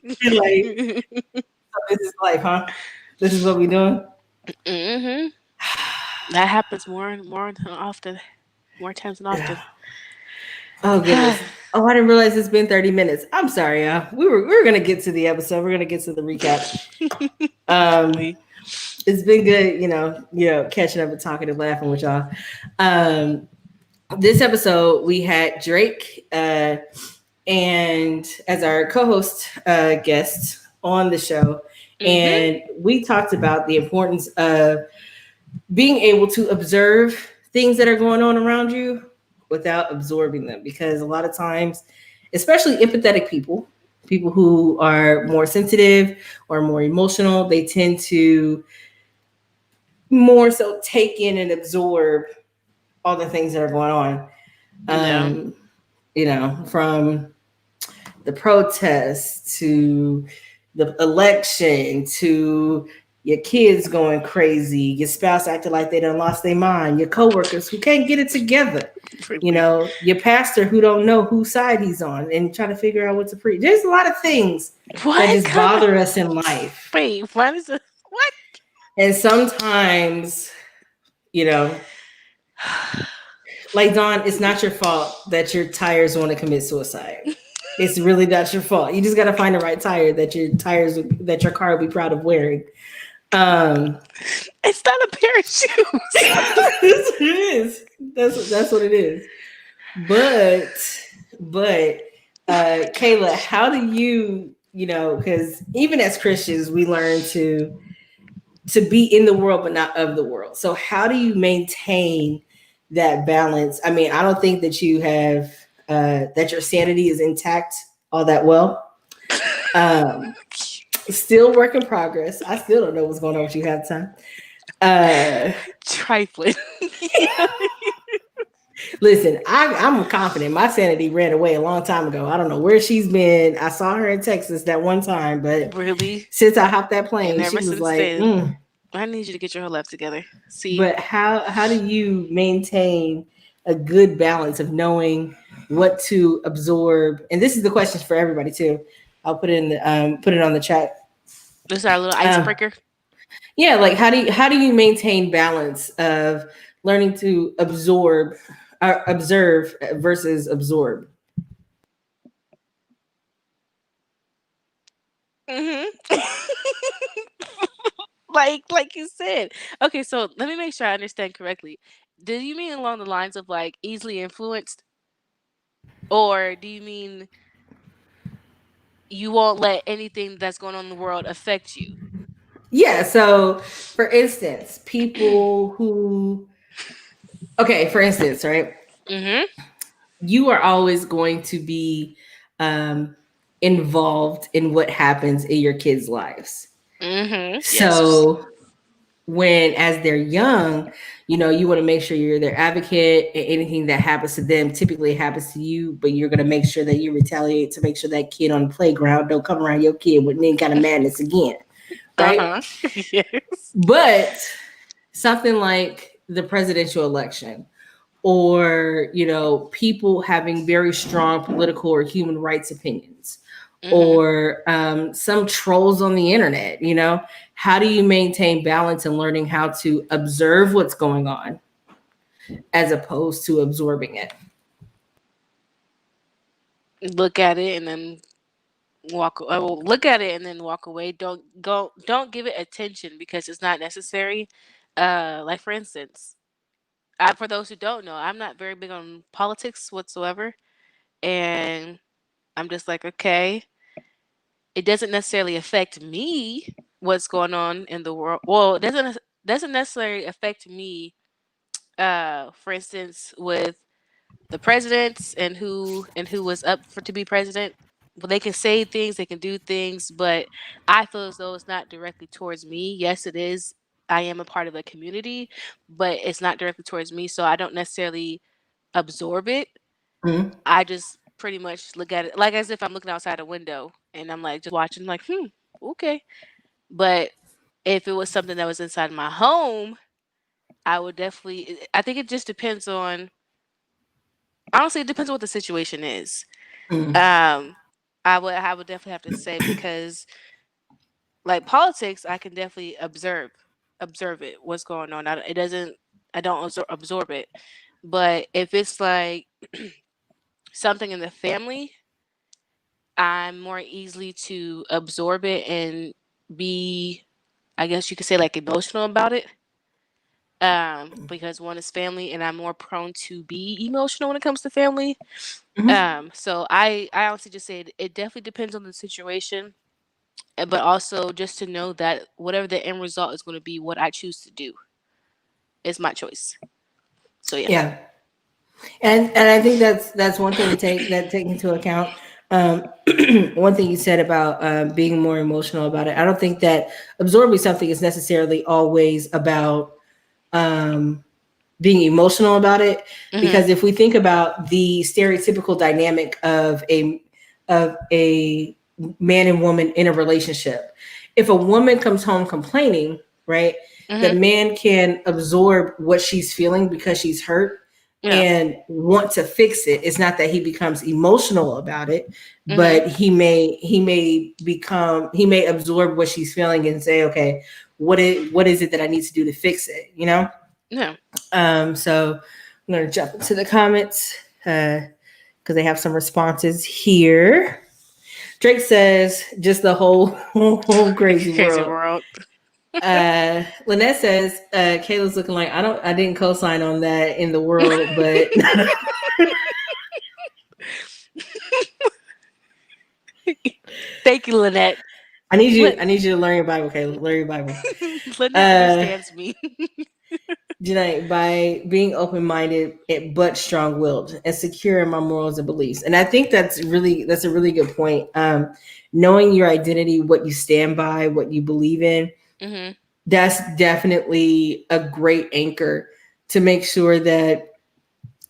Speaker 2: You're like, oh, this is life, huh? This is what we doing?
Speaker 1: mm-hmm. That happens more than often. More times than often.
Speaker 2: Oh goodness. Oh, I didn't realize it's been 30 minutes. I'm sorry, y'all. We were gonna get to the episode. We're gonna get to the recap. It's been good, catching up and talking and laughing with y'all. This episode we had Drake and as our co-host guest on the show, and we talked about the importance of being able to observe things that are going on around you without absorbing them, because a lot of times, especially empathetic people who are more sensitive or more emotional, they tend to more so take in and absorb all the things that are going on.
Speaker 1: Yeah.
Speaker 2: From the protests to the election to your kids going crazy, your spouse acting like they done lost their mind, your coworkers who can't get it together,
Speaker 1: Really.
Speaker 2: your pastor who don't know whose side he's on and trying to figure out what to preach. There's a lot of things that
Speaker 1: What
Speaker 2: just
Speaker 1: kind of
Speaker 2: bother us in life.
Speaker 1: wait? What is it? What?
Speaker 2: And sometimes, you know, like Dawn, it's not your fault that your tires want to commit suicide. It's really not your fault. You just got to find the right tire that your car will be proud of wearing. Um,
Speaker 1: It's not a pair of shoes.
Speaker 2: it is. That's what it is. But Kayla, how do because even as Christians, we learn to be in the world but not of the world. So how do you maintain that balance? I mean, I don't think that you have that your sanity is intact all that well. Um, Still work in progress. I still don't know what's going on with you half the time.
Speaker 1: Trifling.
Speaker 2: Listen, I'm confident. My sanity ran away a long time ago. I don't know where she's been. I saw her in Texas that one time, but
Speaker 1: Really?
Speaker 2: since I hopped that
Speaker 1: And
Speaker 2: plane,
Speaker 1: ever
Speaker 2: she was
Speaker 1: since
Speaker 2: like,
Speaker 1: then, I need you to get your whole life together. See,
Speaker 2: But how do you maintain a good balance of knowing what to absorb? And this is the questions for everybody too. I'll put it on the chat.
Speaker 1: this is our little
Speaker 2: Um,
Speaker 1: icebreaker.
Speaker 2: yeah, like how do you maintain balance of learning to observe versus absorb?
Speaker 1: Hmm. like you said. Okay, so let me make sure I understand correctly. Do you mean along the lines of like easily influenced, or do you mean you won't let anything that's going on in the world affect you?
Speaker 2: Yeah. So, for instance, people who okay, for instance, right,
Speaker 1: Mm-hmm.
Speaker 2: you are always going to be um, involved in what happens in your kids' lives.
Speaker 1: Mm-hmm. Yes.
Speaker 2: So when as they're young, you want to make sure you're their advocate and anything that happens to them typically happens to you, but you're going to make sure that you retaliate to make sure that kid on the playground don't come around your kid with any kind of madness again, right?
Speaker 1: Uh-huh. Yes.
Speaker 2: But something like the presidential election or people having very strong political or human rights opinions
Speaker 1: Mm-hmm.
Speaker 2: or some trolls on the internet, how do you maintain balance and learning how to observe what's going on as opposed to absorbing it?
Speaker 1: Look at it and then look at it and then walk away. Don't give it attention because it's not necessary. Like for instance, for those who don't know, I'm not very big on politics whatsoever, and I'm just like, okay, it doesn't necessarily affect me what's going on in the world. Well, it doesn't necessarily affect me. For instance, with the presidents and who was up for to be president. Well, they can say things, they can do things, but I feel as though it's not directly towards me. Yes, it is. I am a part of a community, but it's not directly towards me, so I don't necessarily absorb it.
Speaker 2: Mhm.
Speaker 1: I just pretty much look at it like as if I'm looking outside a window and I'm like just watching, like, okay. But if it was something that was inside my home, I would definitely. I think it just depends on. Honestly, it depends on what the situation is.
Speaker 2: Mhm.
Speaker 1: Um, I would definitely have to say because like politics, I can definitely observe it, what's going on. It doesn't. I don't absorb it, but if it's like something in the family, I'm more easily to absorb it and be, I guess you could say, like emotional about it. Because one is family, and I'm more prone to be emotional when it comes to family.
Speaker 2: Mhm.
Speaker 1: So I honestly just say it definitely depends on the situation, but also just to know that whatever the end result is going to be, what I choose to do is my choice. So yeah.
Speaker 2: Yeah. And I think that's one thing to take into account. One thing you said about being more emotional about it. I don't think that absorbing something is necessarily always about being emotional about it.
Speaker 1: Mhm.
Speaker 2: Because if we think about the stereotypical dynamic of a man and woman in a relationship, if a woman comes home complaining, right, the
Speaker 1: Mhm.
Speaker 2: man can absorb what she's feeling because she's hurt
Speaker 1: Yeah.
Speaker 2: and want to fix it. It's not that he becomes emotional about it,
Speaker 1: Mhm.
Speaker 2: but he may absorb what she's feeling and say, okay, what is it that I need to do to fix it, you know?
Speaker 1: Yeah.
Speaker 2: So I'm gonna jump into the comments because they have some responses here. Drake says, just the whole crazy
Speaker 1: Crazy
Speaker 2: world.
Speaker 1: world.
Speaker 2: Lynette says, Kayla's looking like I didn't co-sign on that in the world, but
Speaker 1: Thank you, Lynette.
Speaker 2: I need you
Speaker 1: Lit-
Speaker 2: I need you to learn your Bible, Kayla. Learn your Bible.
Speaker 1: Lynette
Speaker 2: Uh
Speaker 1: understands me.
Speaker 2: Janae, by being open-minded but strong-willed and secure in my morals and beliefs. And I think that's a really good point. Knowing your identity, what you stand by, what you believe in,
Speaker 1: Mhm.
Speaker 2: that's definitely a great anchor to make sure that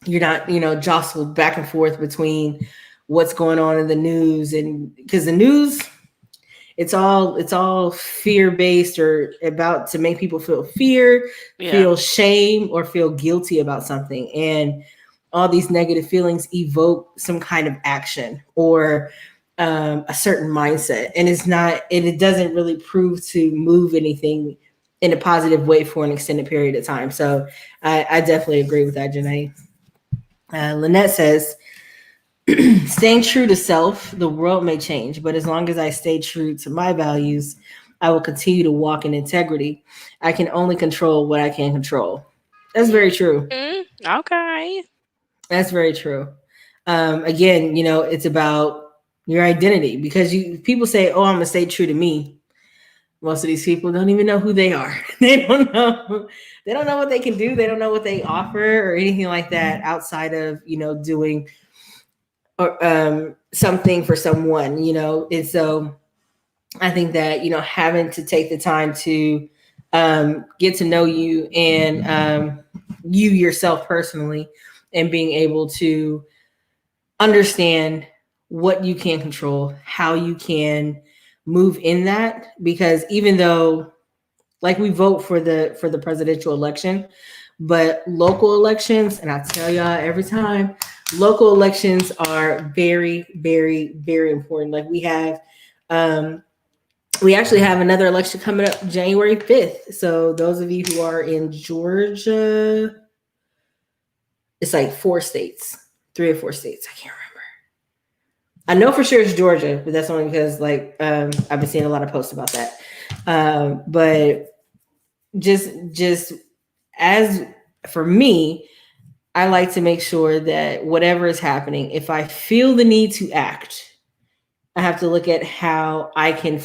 Speaker 2: you're not, jostled back and forth between what's going on in the news. And because the news, it's all fear based or about to make people feel fear,
Speaker 1: Yeah.
Speaker 2: feel shame, or feel guilty about something. And all these negative feelings evoke some kind of action or a certain mindset, and it doesn't really prove to move anything in a positive way for an extended period of time. So I definitely agree with that, Janae. Lynette says, staying true to self, the world may change, but as long as I stay true to my values, I will continue to walk in integrity. I can only control what I can control. That's very true.
Speaker 1: Okay.
Speaker 2: That's very true. Again, it's about your identity because people say, "Oh, I'm gonna stay true to me." Most of these people don't even know who they are. They don't know. They don't know what they can do. They don't know what they offer or anything like that outside of doing or something for someone. And so I think that having to take the time to get to know you and you yourself personally, and being able to understand what you can control, how you can move in that. Because even though, like, we vote for the presidential election, but local elections, and I tell y'all every time, local elections are very, very, very important. Like, we actually have another election coming up January 5th. So those of you who are in Georgia, it's like 4 states, 3 or 4 states. I can't remember. I know for sure it's Georgia, but that's only because I've been seeing a lot of posts about that. But just as for me, I like to make sure that whatever is happening, if I feel the need to act, I have to look at how I can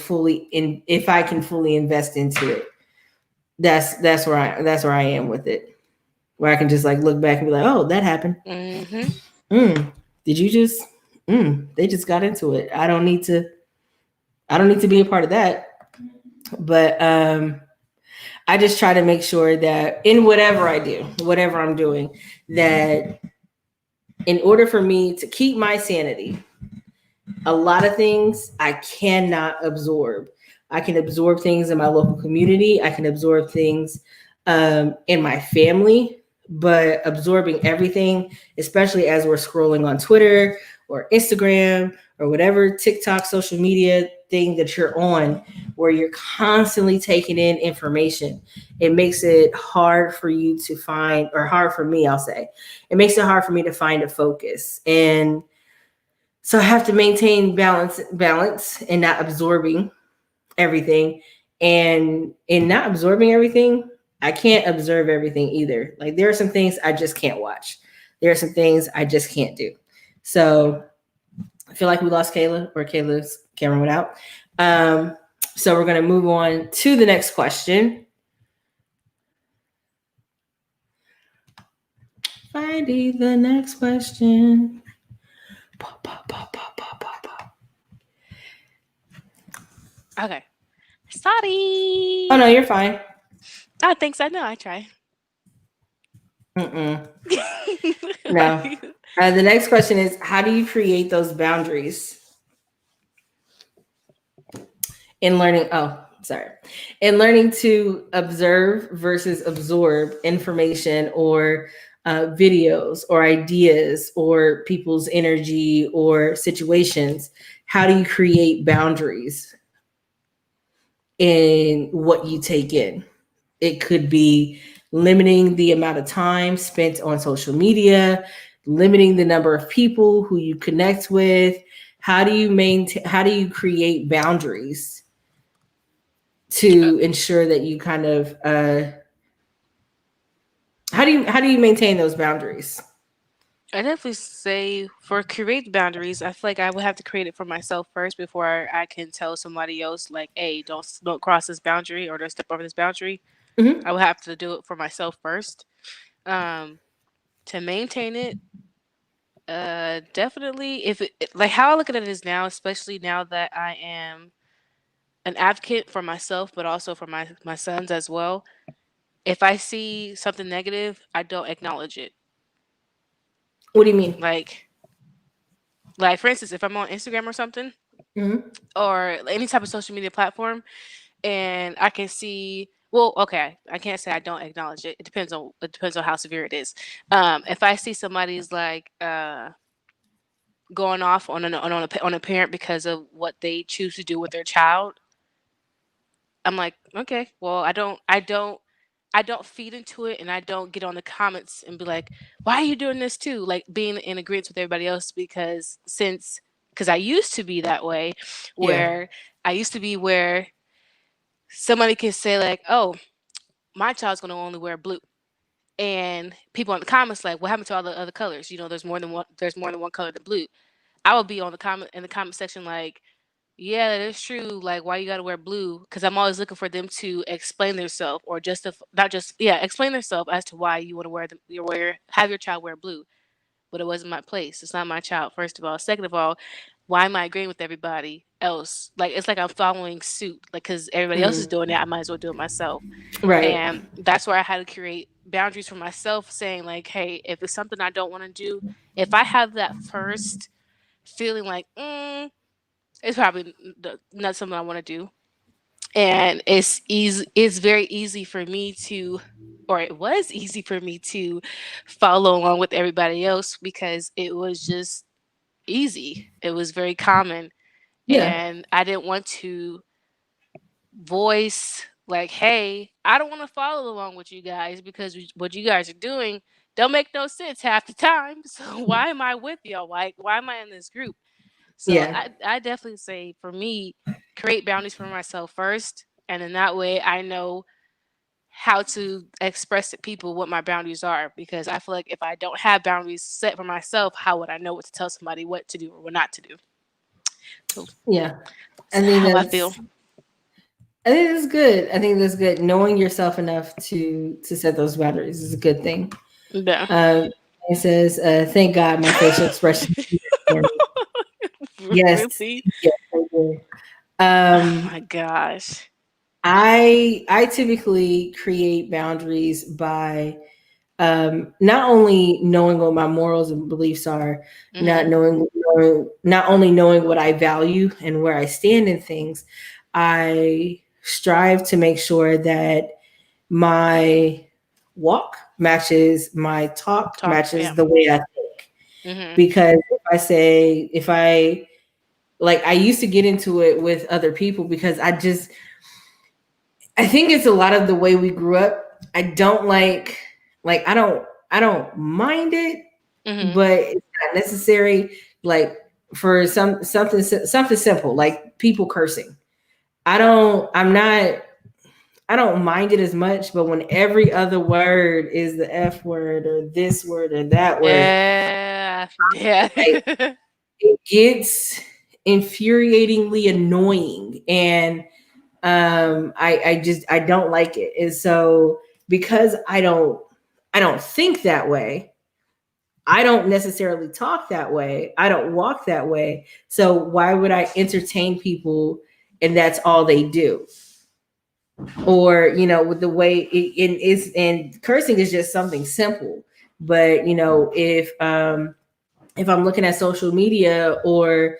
Speaker 2: if I can fully invest into it. That's where I am with it. Where I can just like look back and be like, oh, that happened.
Speaker 1: Mhm.
Speaker 2: Did you just? They just got into it. I don't need to. I don't need to be a part of that. But I just try to make sure that in whatever I do, whatever I'm doing, that in order for me to keep my sanity, a lot of things I cannot absorb. I can absorb things in my local community. I can absorb things in my family, but absorbing everything, especially as we're scrolling on Twitter or Instagram or whatever TikTok social media thing that you're on, where you're constantly taking in information, it makes it hard for you to find, or hard for me, I'll say, it makes it hard for me to find a focus. And so I have to maintain balance and not absorbing everything. And in not absorbing everything, I can't observe everything either. Like, there are some things I just can't watch. There are some things I just can't do. So I feel like we lost Kayla, or Kayla's camera went out. So we're going to move on to the next question. Finding the next question. Pop, pop, pop, pop, pop, pop, pop.
Speaker 1: Okay. Sorry.
Speaker 2: Oh, no, you're fine.
Speaker 1: Oh, thanks. I know. I try.
Speaker 2: Mm-mm. No.
Speaker 1: Like,
Speaker 2: The next question is, how do you create those boundaries in learning? Oh, sorry. In learning to observe versus absorb information or videos or ideas or people's energy or situations, how do you create boundaries in what you take in? It could be limiting the amount of time spent on social media, limiting the number of people who you connect with. How do you create boundaries to ensure that you kind of how do you maintain those boundaries?
Speaker 1: I definitely say for create boundaries, I feel like I would have to create it for myself first before I can tell somebody else like, "Hey, don't cross this boundary or don't step over this boundary."
Speaker 2: Mm-hmm.
Speaker 1: I would have to do it for myself first. Um, to maintain it, definitely if like how I look at it is now, especially now that I am an advocate for myself, but also for my sons as well. If I see something negative, I don't acknowledge it.
Speaker 2: What do you mean?
Speaker 1: Like like for instance, if I'm on Instagram or something
Speaker 2: Mm-hmm.
Speaker 1: or any type of social media platform and I can see well, okay, I can't say I don't acknowledge it. It depends on how severe it is. If I see somebody's like going off on a parent because of what they choose to do with their child, I'm like, okay, well, I don't feed into it and I don't get on the comments and be like, why are you doing this too? Like being in agreement with everybody else because I used to be that way
Speaker 2: Yeah.
Speaker 1: where I used to be where somebody can say like, oh, my child's gonna only wear blue. And people in the comments like, what happened to all the other colors? There's more than one color than blue. I would be on the comment section like, yeah, that is true. Like, why you gotta wear blue? Because I'm always looking for them to explain themselves, or just not just explain themselves as to why you want to have your child wear blue. But it wasn't my place. It's not my child. First of all, second of all, why am I agreeing with everybody else? Like, it's like I'm following suit. Like, because everybody else is
Speaker 2: Mm.
Speaker 1: doing it, I might as well do it myself.
Speaker 2: Right.
Speaker 1: And that's where I had to create boundaries for myself, saying like, hey, if it's something I don't want to do, if I have that first feeling like, it's probably not something I want to do. And it's very easy for me to, or it was easy for me to follow along with everybody else because it was just easy. It was very common.
Speaker 2: Yeah.
Speaker 1: And I didn't want to voice like, hey, I don't want to follow along with you guys because what you guys are doing don't make no sense half the time. So why am I with y'all? Why am I in this group? So
Speaker 2: Yeah.
Speaker 1: I definitely say for me, create boundaries for myself first, and in that way I know how to express to people what my boundaries are. Because I feel like if I don't have boundaries set for myself, how would I know what to tell somebody what to do or what not to do? So
Speaker 2: Yeah. I
Speaker 1: that's
Speaker 2: think
Speaker 1: how I feel.
Speaker 2: that's I think that's good. I think that's good. Knowing yourself enough to set those boundaries is a good thing.
Speaker 1: Yeah.
Speaker 2: Um, it says, "Thank God my facial expression." Yes,
Speaker 1: Really?
Speaker 2: yes, I do.
Speaker 1: Oh
Speaker 2: Um,
Speaker 1: my gosh.
Speaker 2: I typically create boundaries by not only knowing what my morals and beliefs are,
Speaker 1: Mhm.
Speaker 2: not only knowing what I value and where I stand in things, I strive to make sure that my walk matches my talk,
Speaker 1: Talk.
Speaker 2: matches
Speaker 1: Yeah.
Speaker 2: the way I think.
Speaker 1: Mhm.
Speaker 2: Because if I like, I used to get into it with other people because I think it's a lot of the way we grew up. I don't like I don't mind it,
Speaker 1: Mhm.
Speaker 2: but it's not necessary. Like for something simple, like people cursing. I'm not I don't mind it as much, but when every other word is the F word or this word or that word,
Speaker 1: Yeah. Yeah.
Speaker 2: like, it gets infuriatingly annoying, and I don't like it. And so because I don't think that way, I don't necessarily talk that way, I don't walk that way. So why would I entertain people and that's all they do? or with the way it is, and cursing is just something simple. But if I'm looking at social media, or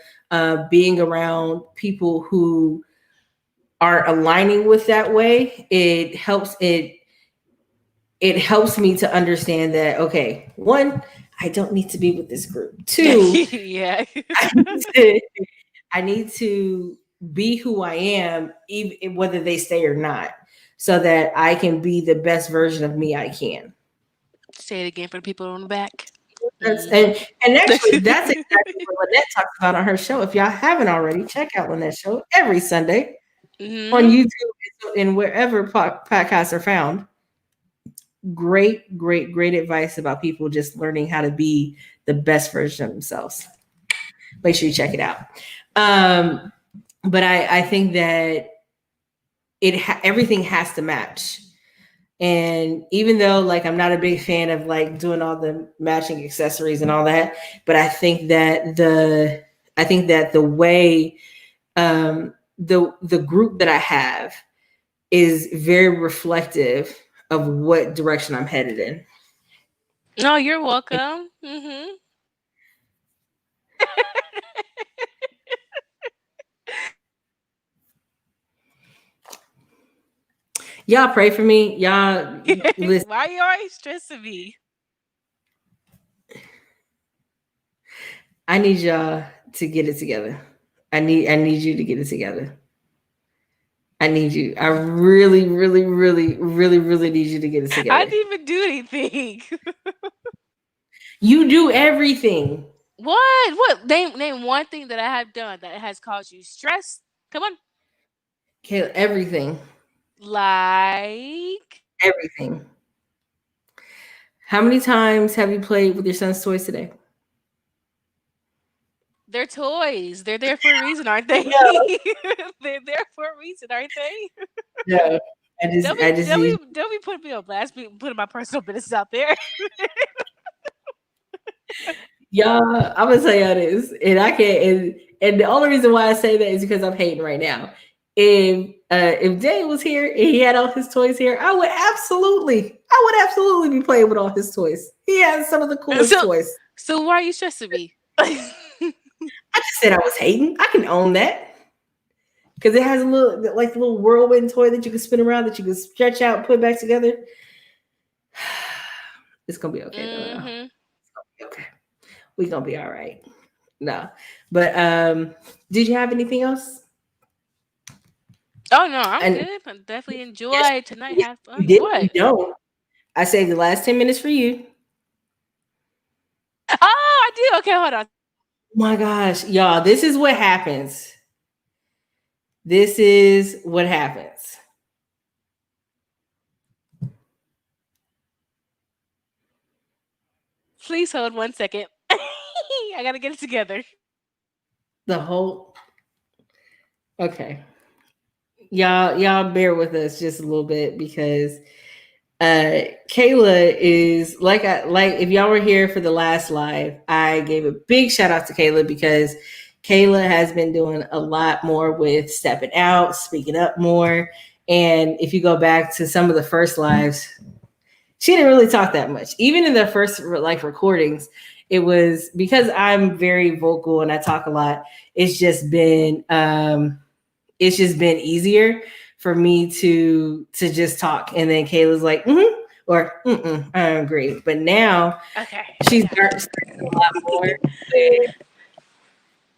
Speaker 2: being around people who are aligning with that way, it helps me to understand that, okay, one, I don't need to be with this group. Two,
Speaker 1: Yeah.
Speaker 2: I need to, I need to be who I am, even whether they stay or not, so that I can be the best version of me I can.
Speaker 1: Say it again for the people on the back.
Speaker 2: That's,
Speaker 1: Hmm.
Speaker 2: and actually, that's exactly what Lynette talks about on her show. If y'all haven't already, check out Lynette's show every Sunday on
Speaker 1: Hmm.
Speaker 2: YouTube and wherever podcasts are found. Great, great, great advice about people just learning how to be the best version of themselves. Make sure you check it out. Um, but I think that everything has to match. And even though, like, I'm not a big fan of like doing all the matching accessories and all that, but I think that the way the group that I have is very reflective of what direction I'm headed in.
Speaker 1: No, you're welcome. Hmm.
Speaker 2: Y'all pray for me. Y'all listen.
Speaker 1: Why are you always stressing me?
Speaker 2: I need y'all to get it together. I need you to get it together. I need you. I really, really, really, really, really need you to get it
Speaker 1: I
Speaker 2: together.
Speaker 1: didn't even do anything.
Speaker 2: You do everything.
Speaker 1: What? What? Name one thing that I have done that has caused you stress. Come on.
Speaker 2: Kayla, everything.
Speaker 1: Like
Speaker 2: Everything. How many times have you played with your son's toys today?
Speaker 1: they're toys. They're there for a reason, aren't they?
Speaker 2: No.
Speaker 1: They're there for a reason, aren't they?
Speaker 2: No. I just need
Speaker 1: Don't be putting me on blast. Be putting my personal business out there.
Speaker 2: y'all. I'm gonna tell y'all this, and I can't. And the only reason why I say that is because I'm hating right now. If Jay was here and he had all his toys here, I would absolutely be playing with all his toys. He has some of the coolest
Speaker 1: So
Speaker 2: toys.
Speaker 1: so why are you stressing me?
Speaker 2: I just said I was hating. I can own that because it has a little, like, the little whirlwind toy that you can spin around, that you can stretch out, and put back together. It's gonna be okay though. No.
Speaker 1: Hmm.
Speaker 2: Okay, we're gonna be all right. No, but did you have anything else?
Speaker 1: Oh no, I'm
Speaker 2: And
Speaker 1: good. I definitely
Speaker 2: yes,
Speaker 1: enjoy tonight.
Speaker 2: yes,
Speaker 1: Have
Speaker 2: you
Speaker 1: fun.
Speaker 2: did. You
Speaker 1: What?
Speaker 2: don't. I saved the last 10 minutes for you.
Speaker 1: Oh, I do. Okay, hold on.
Speaker 2: My gosh, y'all, this is what happens. This is what happens.
Speaker 1: Please hold 1 second. I gotta get it together.
Speaker 2: The whole okay. Y'all bear with us just a little bit, because Kayla is like if y'all were here for the last live, I gave a big shout out to Kayla, because Kayla has been doing a lot more with stepping out, speaking up more. And if you go back to some of the first lives, she didn't really talk that much. Even in the first like recordings, it was because I'm very vocal and I talk a lot. It's just been easier for me to just talk, and then Kayla's like, mm-hmm, or I agree. But now
Speaker 1: Okay.
Speaker 2: she's
Speaker 1: Yeah.
Speaker 2: starting to do a lot more. With,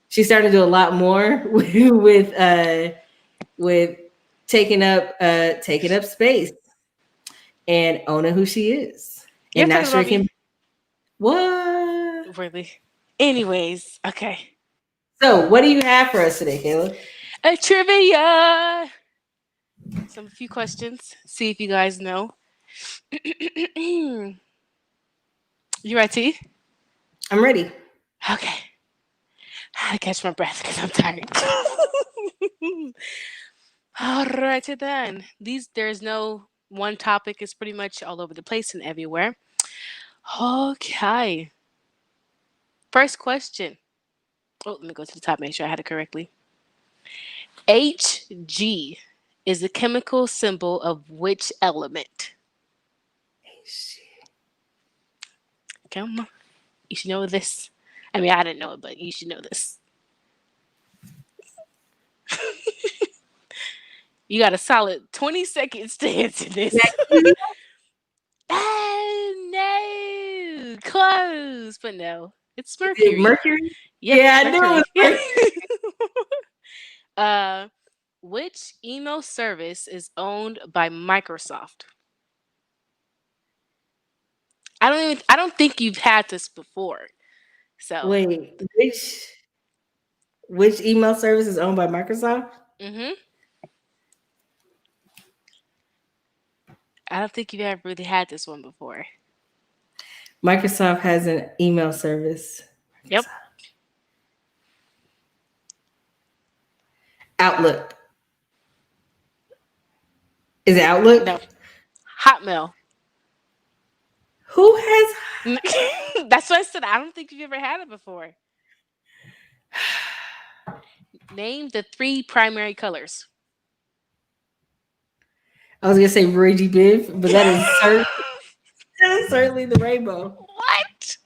Speaker 2: she's starting to do a lot more with taking up space and owning who she is,
Speaker 1: You're
Speaker 2: and not
Speaker 1: talking about
Speaker 2: shrinking.
Speaker 1: me.
Speaker 2: What?
Speaker 1: Really. Anyways, okay.
Speaker 2: So, what do you have for us today, Kayla?
Speaker 1: A trivia. Some few questions. See if you guys know. You ready?
Speaker 2: I'm ready.
Speaker 1: Okay. I had to catch my breath because I'm tired. Alrighty then. There's no one topic. It's pretty much all over the place and everywhere. Okay. First question. Oh, let me go to the top. Make sure I had it correctly. HG is the chemical symbol of which element? Come on. You should know this. I mean, I didn't know it, but you should know this. You got a solid 20 seconds to answer this. No. Close, but no. It's Mercury.
Speaker 2: Mercury?
Speaker 1: Yep,
Speaker 2: Yeah, I knew it
Speaker 1: Mercury.
Speaker 2: was
Speaker 1: uh, which email service is owned by Microsoft? I don't think you've had this before. So,
Speaker 2: Wait, which email service is owned by Microsoft?
Speaker 1: mhm. I don't think you've ever really had this one before.
Speaker 2: Microsoft has an email service.
Speaker 1: Yep.
Speaker 2: Outlook. Is it Outlook?
Speaker 1: No. Hotmail.
Speaker 2: Who has?
Speaker 1: That's what I said. I don't think you've ever had it before. Name the 3 primary colors.
Speaker 2: I was gonna say Roy G. Biv, but that is certainly the rainbow.
Speaker 1: What?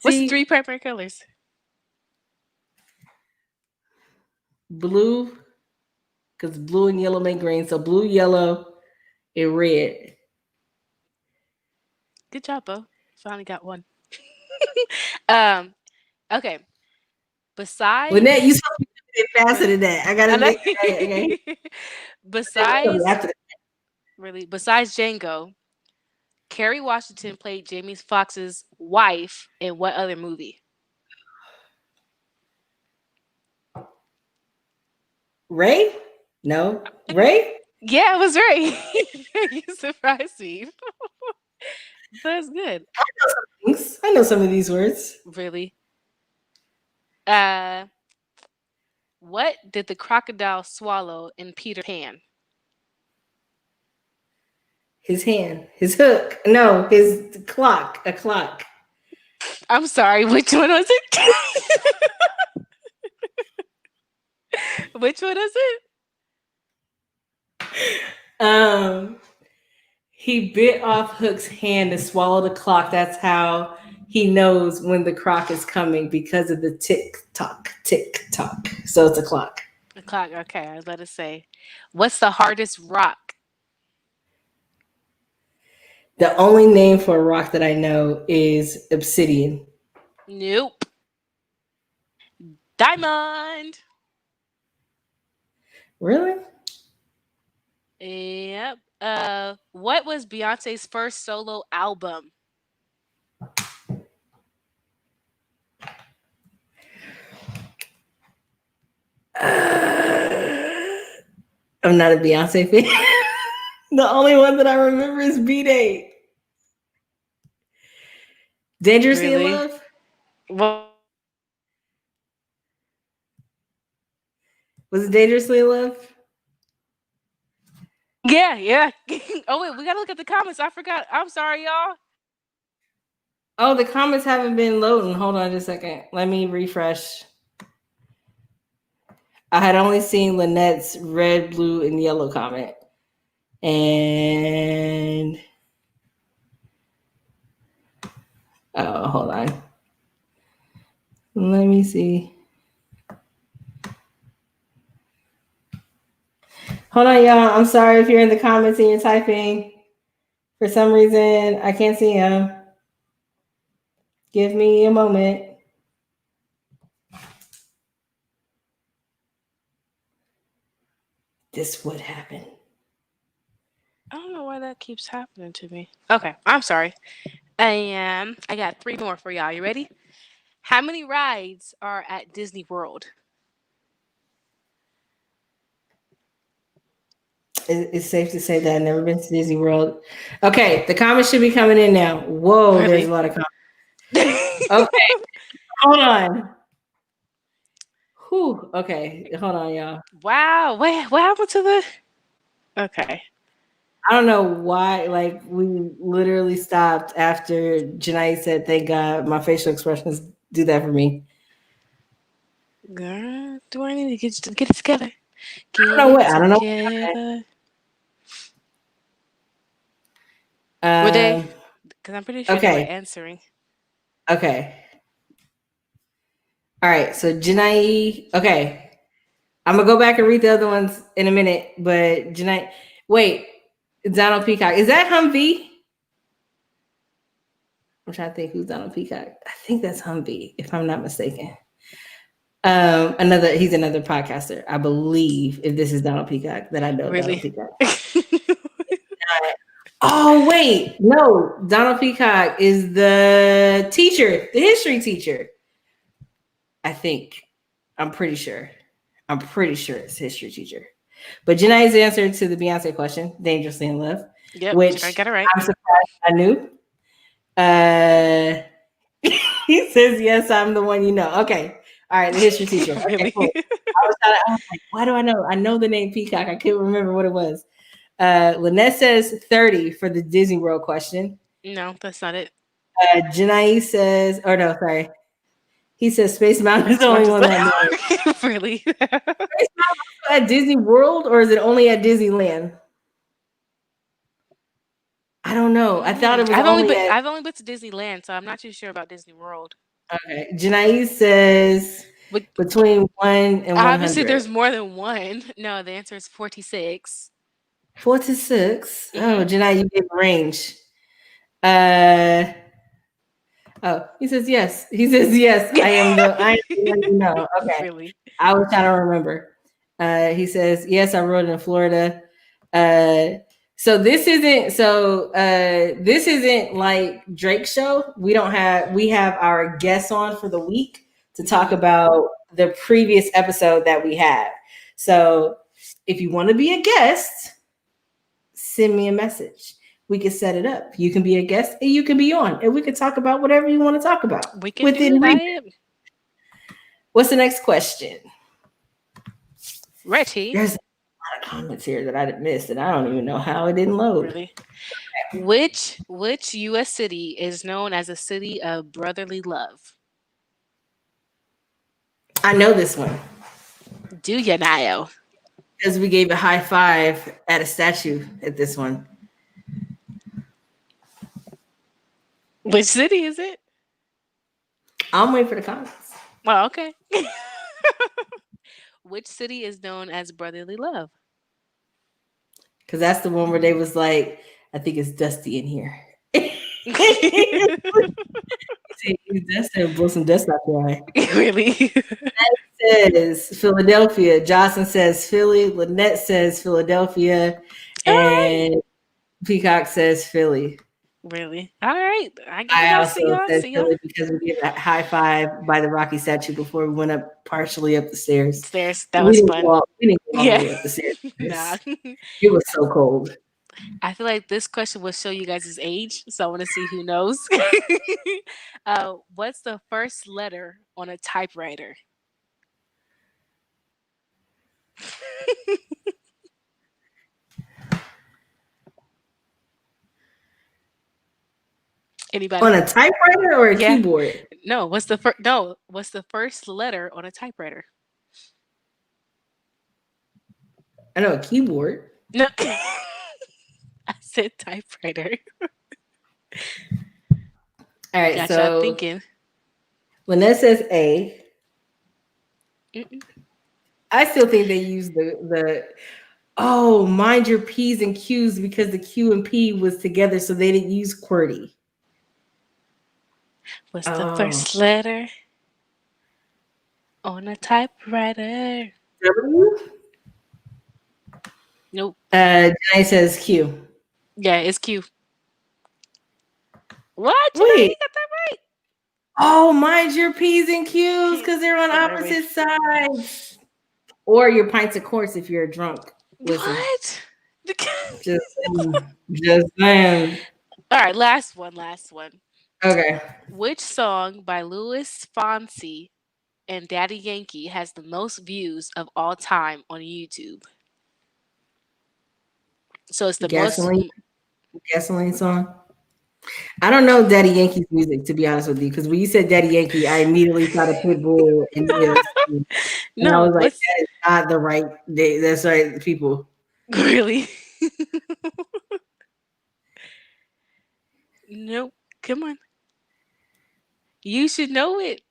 Speaker 1: What's the
Speaker 2: See,
Speaker 1: 3 primary colors?
Speaker 2: blue, because blue and yellow make green. So blue, yellow, and red.
Speaker 1: Good job, Bo. Finally got one. um. Okay. Besides,
Speaker 2: Lynette, you supposed to be faster than that. I gotta
Speaker 1: I know-
Speaker 2: make okay.
Speaker 1: besides,
Speaker 2: After that.
Speaker 1: really, besides Django, Kerry Washington played Jamie Foxx's wife in what other movie?
Speaker 2: Ray? No. Ray?
Speaker 1: Yeah, it was right. You surprised me. That's good.
Speaker 2: I know some of these words.
Speaker 1: Really. What did the crocodile swallow in Peter Pan?
Speaker 2: His hand, his hook. No, his clock. A clock.
Speaker 1: I'm sorry, which one was it? Which one is it?
Speaker 2: He bit off Hook's hand to swallow the clock. That's how he knows when the croc is coming because of the tick tock. So it's a clock.
Speaker 1: The clock. Okay, I was about to say. What's the hardest rock?
Speaker 2: The only name for a rock that I know is obsidian.
Speaker 1: Nope. Diamond.
Speaker 2: Really?
Speaker 1: Yep. What was Beyonce's first solo album?
Speaker 2: I'm not a Beyonce fan. The only one that I remember is B-Day. Dangerously in
Speaker 1: Really?
Speaker 2: Love?
Speaker 1: Well,
Speaker 2: Was it Dangerously in Love?
Speaker 1: yeah. Oh wait, we gotta look at the comments. I forgot. I'm sorry, y'all.
Speaker 2: Oh, the comments haven't been loading. Hold on just a second. Let me refresh. I had only seen Lynette's red, blue, and yellow comment. And oh, hold on. Let me see. Hold on, y'all. I'm sorry if you're in the comments and you're typing. For some reason, I can't see them. Give me a moment. This would happen.
Speaker 1: I don't know why that keeps happening to me. Okay, I'm sorry. I got 3 more for y'all. You ready? How many rides are at Disney World?
Speaker 2: It's safe to say that I've never been to Disney World. Okay, the comments should be coming in now. Whoa,
Speaker 1: Really?
Speaker 2: There's a lot of comments. Okay, hold on. Whew. Okay, hold on, y'all.
Speaker 1: Wow. What happened to the? Okay.
Speaker 2: I don't know why. Like we literally stopped after Janae said, "Thank God my facial expressions do that for me."
Speaker 1: Girl, do I need to get it together?
Speaker 2: don't know
Speaker 1: Get
Speaker 2: what. I don't know.
Speaker 1: together. Were they?
Speaker 2: Um.
Speaker 1: Because I'm pretty sure they were
Speaker 2: Okay.
Speaker 1: answering.
Speaker 2: Okay. All right. So Janai. Okay. I'm gonna go back and read the other ones in a minute. But Janai. Wait. Donald Peacock. Is that Humvee? I'm trying to think who's Donald Peacock. I think that's Humvee, if I'm not mistaken. He's another podcaster, I believe. If this is Donald Peacock, that I know Donald
Speaker 1: Really?
Speaker 2: Peacock. Oh wait, no, Donald Peacock is the teacher, the history teacher. I think. I'm pretty sure. I'm pretty sure it's history teacher. But Janae's answer to the Beyonce question, "Dangerously in Love,"
Speaker 1: Yep, I
Speaker 2: which
Speaker 1: got it right.
Speaker 2: I'm surprised I knew. Uh, he says, "Yes, I'm the one you know." Okay, all right, the history teacher. Okay,
Speaker 1: Really?
Speaker 2: cool. I was like, why do I know? I know the name Peacock. I couldn't remember what it was. Lynette says 30 for the Disney World question.
Speaker 1: No, that's not it.
Speaker 2: Janai says, or no, sorry. He says Space Mountain is the only one that knows.
Speaker 1: Really?
Speaker 2: Space Mountain at Disney World, or is it only at Disneyland? I don't know. I thought it was only at.
Speaker 1: I've only been to Disneyland, so I'm not too sure about Disney World.
Speaker 2: Okay. Janai says
Speaker 1: But
Speaker 2: between 1 and
Speaker 1: obviously,
Speaker 2: 100.
Speaker 1: there's more than one. No, the answer is 46.
Speaker 2: 46. Oh,
Speaker 1: Mhm.
Speaker 2: Janai, you gave a range. Uh oh, he says yes. He says yes. I am the one you know. Okay.
Speaker 1: Really?
Speaker 2: I was trying to remember. He says, yes, I wrote it in Florida. So this isn't like Drake's show. We have our guests on for the week to talk about the previous episode that we had. So if you want to be a guest, send me a message. We can set it up. You can be a guest and you can be on, and we can talk about whatever you want to talk about
Speaker 1: We can
Speaker 2: within
Speaker 1: do
Speaker 2: reason.
Speaker 1: that.
Speaker 2: What's the next question?
Speaker 1: Ready?
Speaker 2: There's a lot of comments here that I missed, and I don't even know how it didn't load.
Speaker 1: Really? Which U.S. city is known as a city of brotherly love?
Speaker 2: I know this one
Speaker 1: Do you know?
Speaker 2: because we gave a high five at a statue at this one.
Speaker 1: Which city is it?
Speaker 2: I'm waiting for the comments.
Speaker 1: Well, okay. Which city is known as brotherly love?
Speaker 2: Because that's the one where they was like, I think it's dusty in here. He's dusty and blow some dust out there.
Speaker 1: Really?
Speaker 2: Says Philadelphia. Jocelyn says Philly. Lynette says Philadelphia. And Peacock says Philly.
Speaker 1: Really? All right.
Speaker 2: I also said Philly because we gave a high five by the Rocky statue before we went up partially up the stairs.
Speaker 1: That was fun.
Speaker 2: We didn't go all the way up the stairs.
Speaker 1: Nah.
Speaker 2: It was so cold.
Speaker 1: I feel like this question will show you guys' age, so I want to see who knows. What's the first letter on a typewriter? Anybody?
Speaker 2: On a typewriter or a keyboard?
Speaker 1: No. What's the first letter on a typewriter?
Speaker 2: I know a keyboard.
Speaker 1: No. I said typewriter.
Speaker 2: All right,
Speaker 1: Gotcha,
Speaker 2: so
Speaker 1: thinking.
Speaker 2: Lynette says A. I still think they use the mind your P's and Q's because the Q and P was together, so they didn't use QWERTY.
Speaker 1: What's the first letter on a typewriter?
Speaker 2: W?
Speaker 1: Nope.
Speaker 2: Janae says Q.
Speaker 1: Yeah, it's Q. What?
Speaker 2: Wait.
Speaker 1: You got that right.
Speaker 2: Oh, mind your P's and Q's because they're on opposite sides. Or your pints of course if you're drunk. Listen.
Speaker 1: What?
Speaker 2: Just saying.
Speaker 1: All right, last one.
Speaker 2: Okay.
Speaker 1: Which song by Louis Fonsi and Daddy Yankee has the most views of all time on YouTube? So it's the
Speaker 2: Gasoline song? I don't know Daddy Yankee's music, to be honest with you, because when you said Daddy Yankee, I immediately thought of Pitbull and ELC. And I
Speaker 1: No,
Speaker 2: was like,
Speaker 1: what's
Speaker 2: that is not the right, that's right, people.
Speaker 1: really? Nope. Come on. You should know it.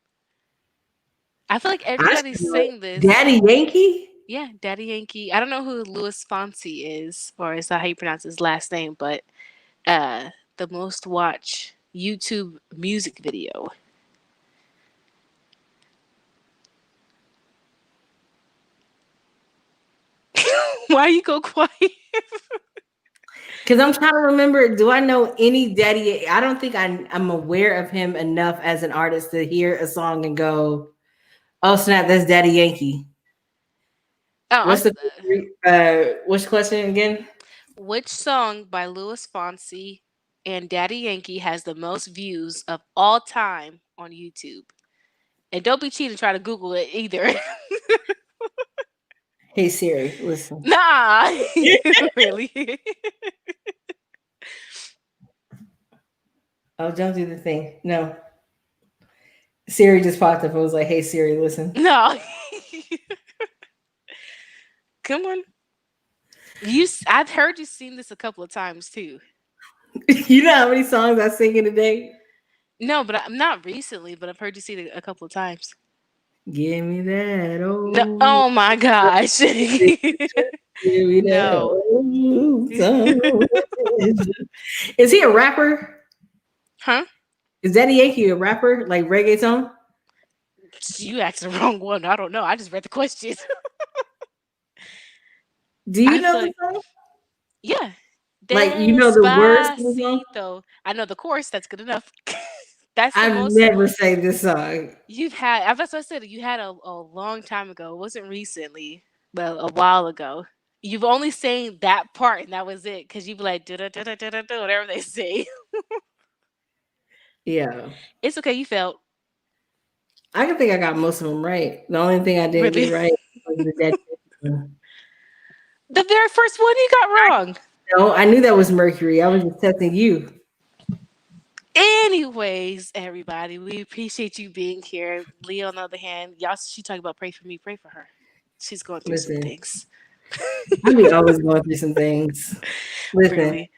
Speaker 1: I feel like
Speaker 2: I
Speaker 1: everybody
Speaker 2: should know it.
Speaker 1: sang this.
Speaker 2: Daddy Yankee?
Speaker 1: Yeah, Daddy Yankee. I don't know who Louis Fonsi is, or is that how you pronounce his last name, but the most watched YouTube music video. Why you go quiet?
Speaker 2: Because I'm trying to remember, do I know any Daddy? I don't think I'm aware of him enough as an artist to hear a song and go, oh snap, that's Daddy Yankee.
Speaker 1: Oh,
Speaker 2: What's the what's the question again?
Speaker 1: which song by Louis Fonsi and Daddy Yankee has the most views of all time on YouTube? And don't be cheating, try to Google it either.
Speaker 2: Hey Siri, listen.
Speaker 1: Nah, really.
Speaker 2: Oh, don't do the thing. No. Siri just popped up and was like, hey Siri, listen.
Speaker 1: No. Come on. I've heard you sing this a couple of times too.
Speaker 2: You know how many songs I sing in a day?
Speaker 1: No, but I'm not recently, but I've heard you sing it a couple of times.
Speaker 2: Give me that
Speaker 1: No,
Speaker 2: old.
Speaker 1: oh my gosh.
Speaker 2: Give me that
Speaker 1: No.
Speaker 2: old song. Is he a rapper?
Speaker 1: Huh?
Speaker 2: Is Daddy Yankee a rapper? Like reggaeton?
Speaker 1: You asked the wrong one. I don't know. I just read the question.
Speaker 2: Do you
Speaker 1: I
Speaker 2: know
Speaker 1: feel
Speaker 2: the
Speaker 1: like,
Speaker 2: song?
Speaker 1: yeah.
Speaker 2: Like you know the words to the song?
Speaker 1: Despacito. I know the chorus. That's good enough. That's the
Speaker 2: I've
Speaker 1: most
Speaker 2: never sang this song.
Speaker 1: you've had. That's what I said. You had a long time ago. It wasn't recently, but a while ago. You've only sang that part, and that was it. Because you'd be like, whatever they say.
Speaker 2: Yeah.
Speaker 1: It's okay. You felt
Speaker 2: I can think I got most of them right. The only thing I didn't get
Speaker 1: really.
Speaker 2: right was the Daddy Yankee one.
Speaker 1: The very first one you got wrong.
Speaker 2: No, I knew that was Mercury. I was just testing you.
Speaker 1: Anyways, everybody, we appreciate you being here. Leah, on the other hand, she talking about pray for me, pray for her. She's going through some
Speaker 2: Listen,
Speaker 1: things.
Speaker 2: I be always going through some things. Listen,
Speaker 1: Really.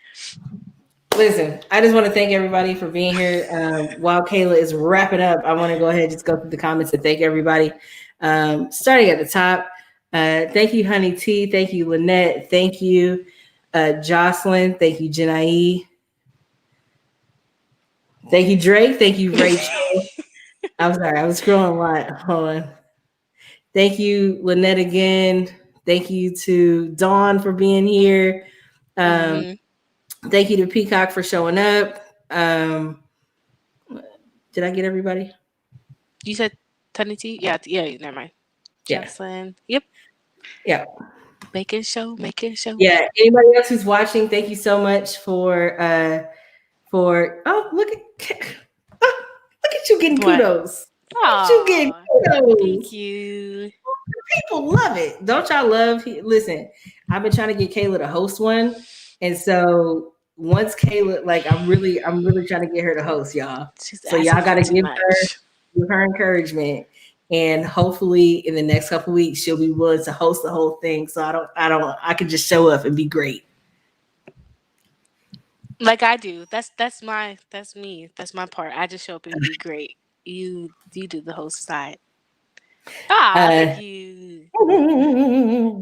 Speaker 2: listen. I just want to thank everybody for being here. While Kayla is wrapping up, I want to go ahead and just go through the comments and thank everybody. Starting at the top, thank you, Honey T. Thank you, Lynette. Thank you, Jocelyn. Thank you, Jenai. Thank you, Drake. Thank you, Rachel. I'm sorry, I was scrolling a lot. Hold on. Thank you, Lynette, again. Thank you to Dawn for being here. Thank you to Peacock for showing up. Did I get everybody?
Speaker 1: You said Tony T? Yeah, never mind.
Speaker 2: Yeah.
Speaker 1: Jocelyn. Yep.
Speaker 2: Yeah.
Speaker 1: Making show.
Speaker 2: Yeah. Anybody else who's watching, thank you so much for look at you getting kudos. Look at you getting kudos.
Speaker 1: Thank you.
Speaker 2: People love it. Don't y'all love? Listen, I've been trying to get Kayla to host one, and so once Kayla, like, I'm really trying to get her to host, y'all. So y'all got to give her encouragement, and hopefully in the next couple of weeks she'll be willing to host the whole thing. So I can just show up and be great.
Speaker 1: Like I do. That's me. That's my part. I just show up and be great. You do the host side. Thank you.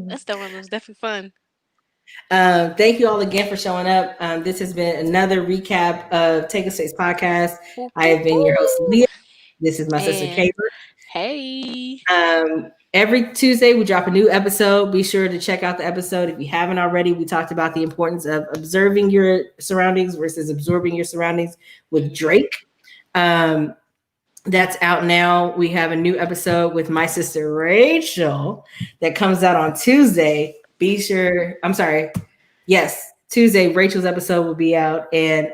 Speaker 1: That's the one that was definitely fun.
Speaker 2: Thank you all again for showing up. This has been another recap of Take a Six podcast. I have been your host, Leah. This is my sister, Kayla.
Speaker 1: Hey.
Speaker 2: Every Tuesday, we drop a new episode. Be sure to check out the episode if you haven't already. We talked about the importance of observing your surroundings versus absorbing your surroundings with Drake. That's out now. We have a new episode with my sister Rachel that comes out on Tuesday. Be sure. I'm sorry. Yes, Tuesday. Rachel's episode will be out, and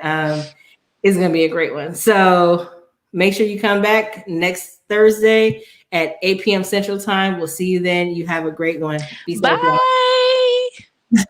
Speaker 2: it's going to be a great one. So make sure you come back next Thursday at 8 p.m. Central Time. We'll see you then. You have a great one. Be safe.
Speaker 1: Bye.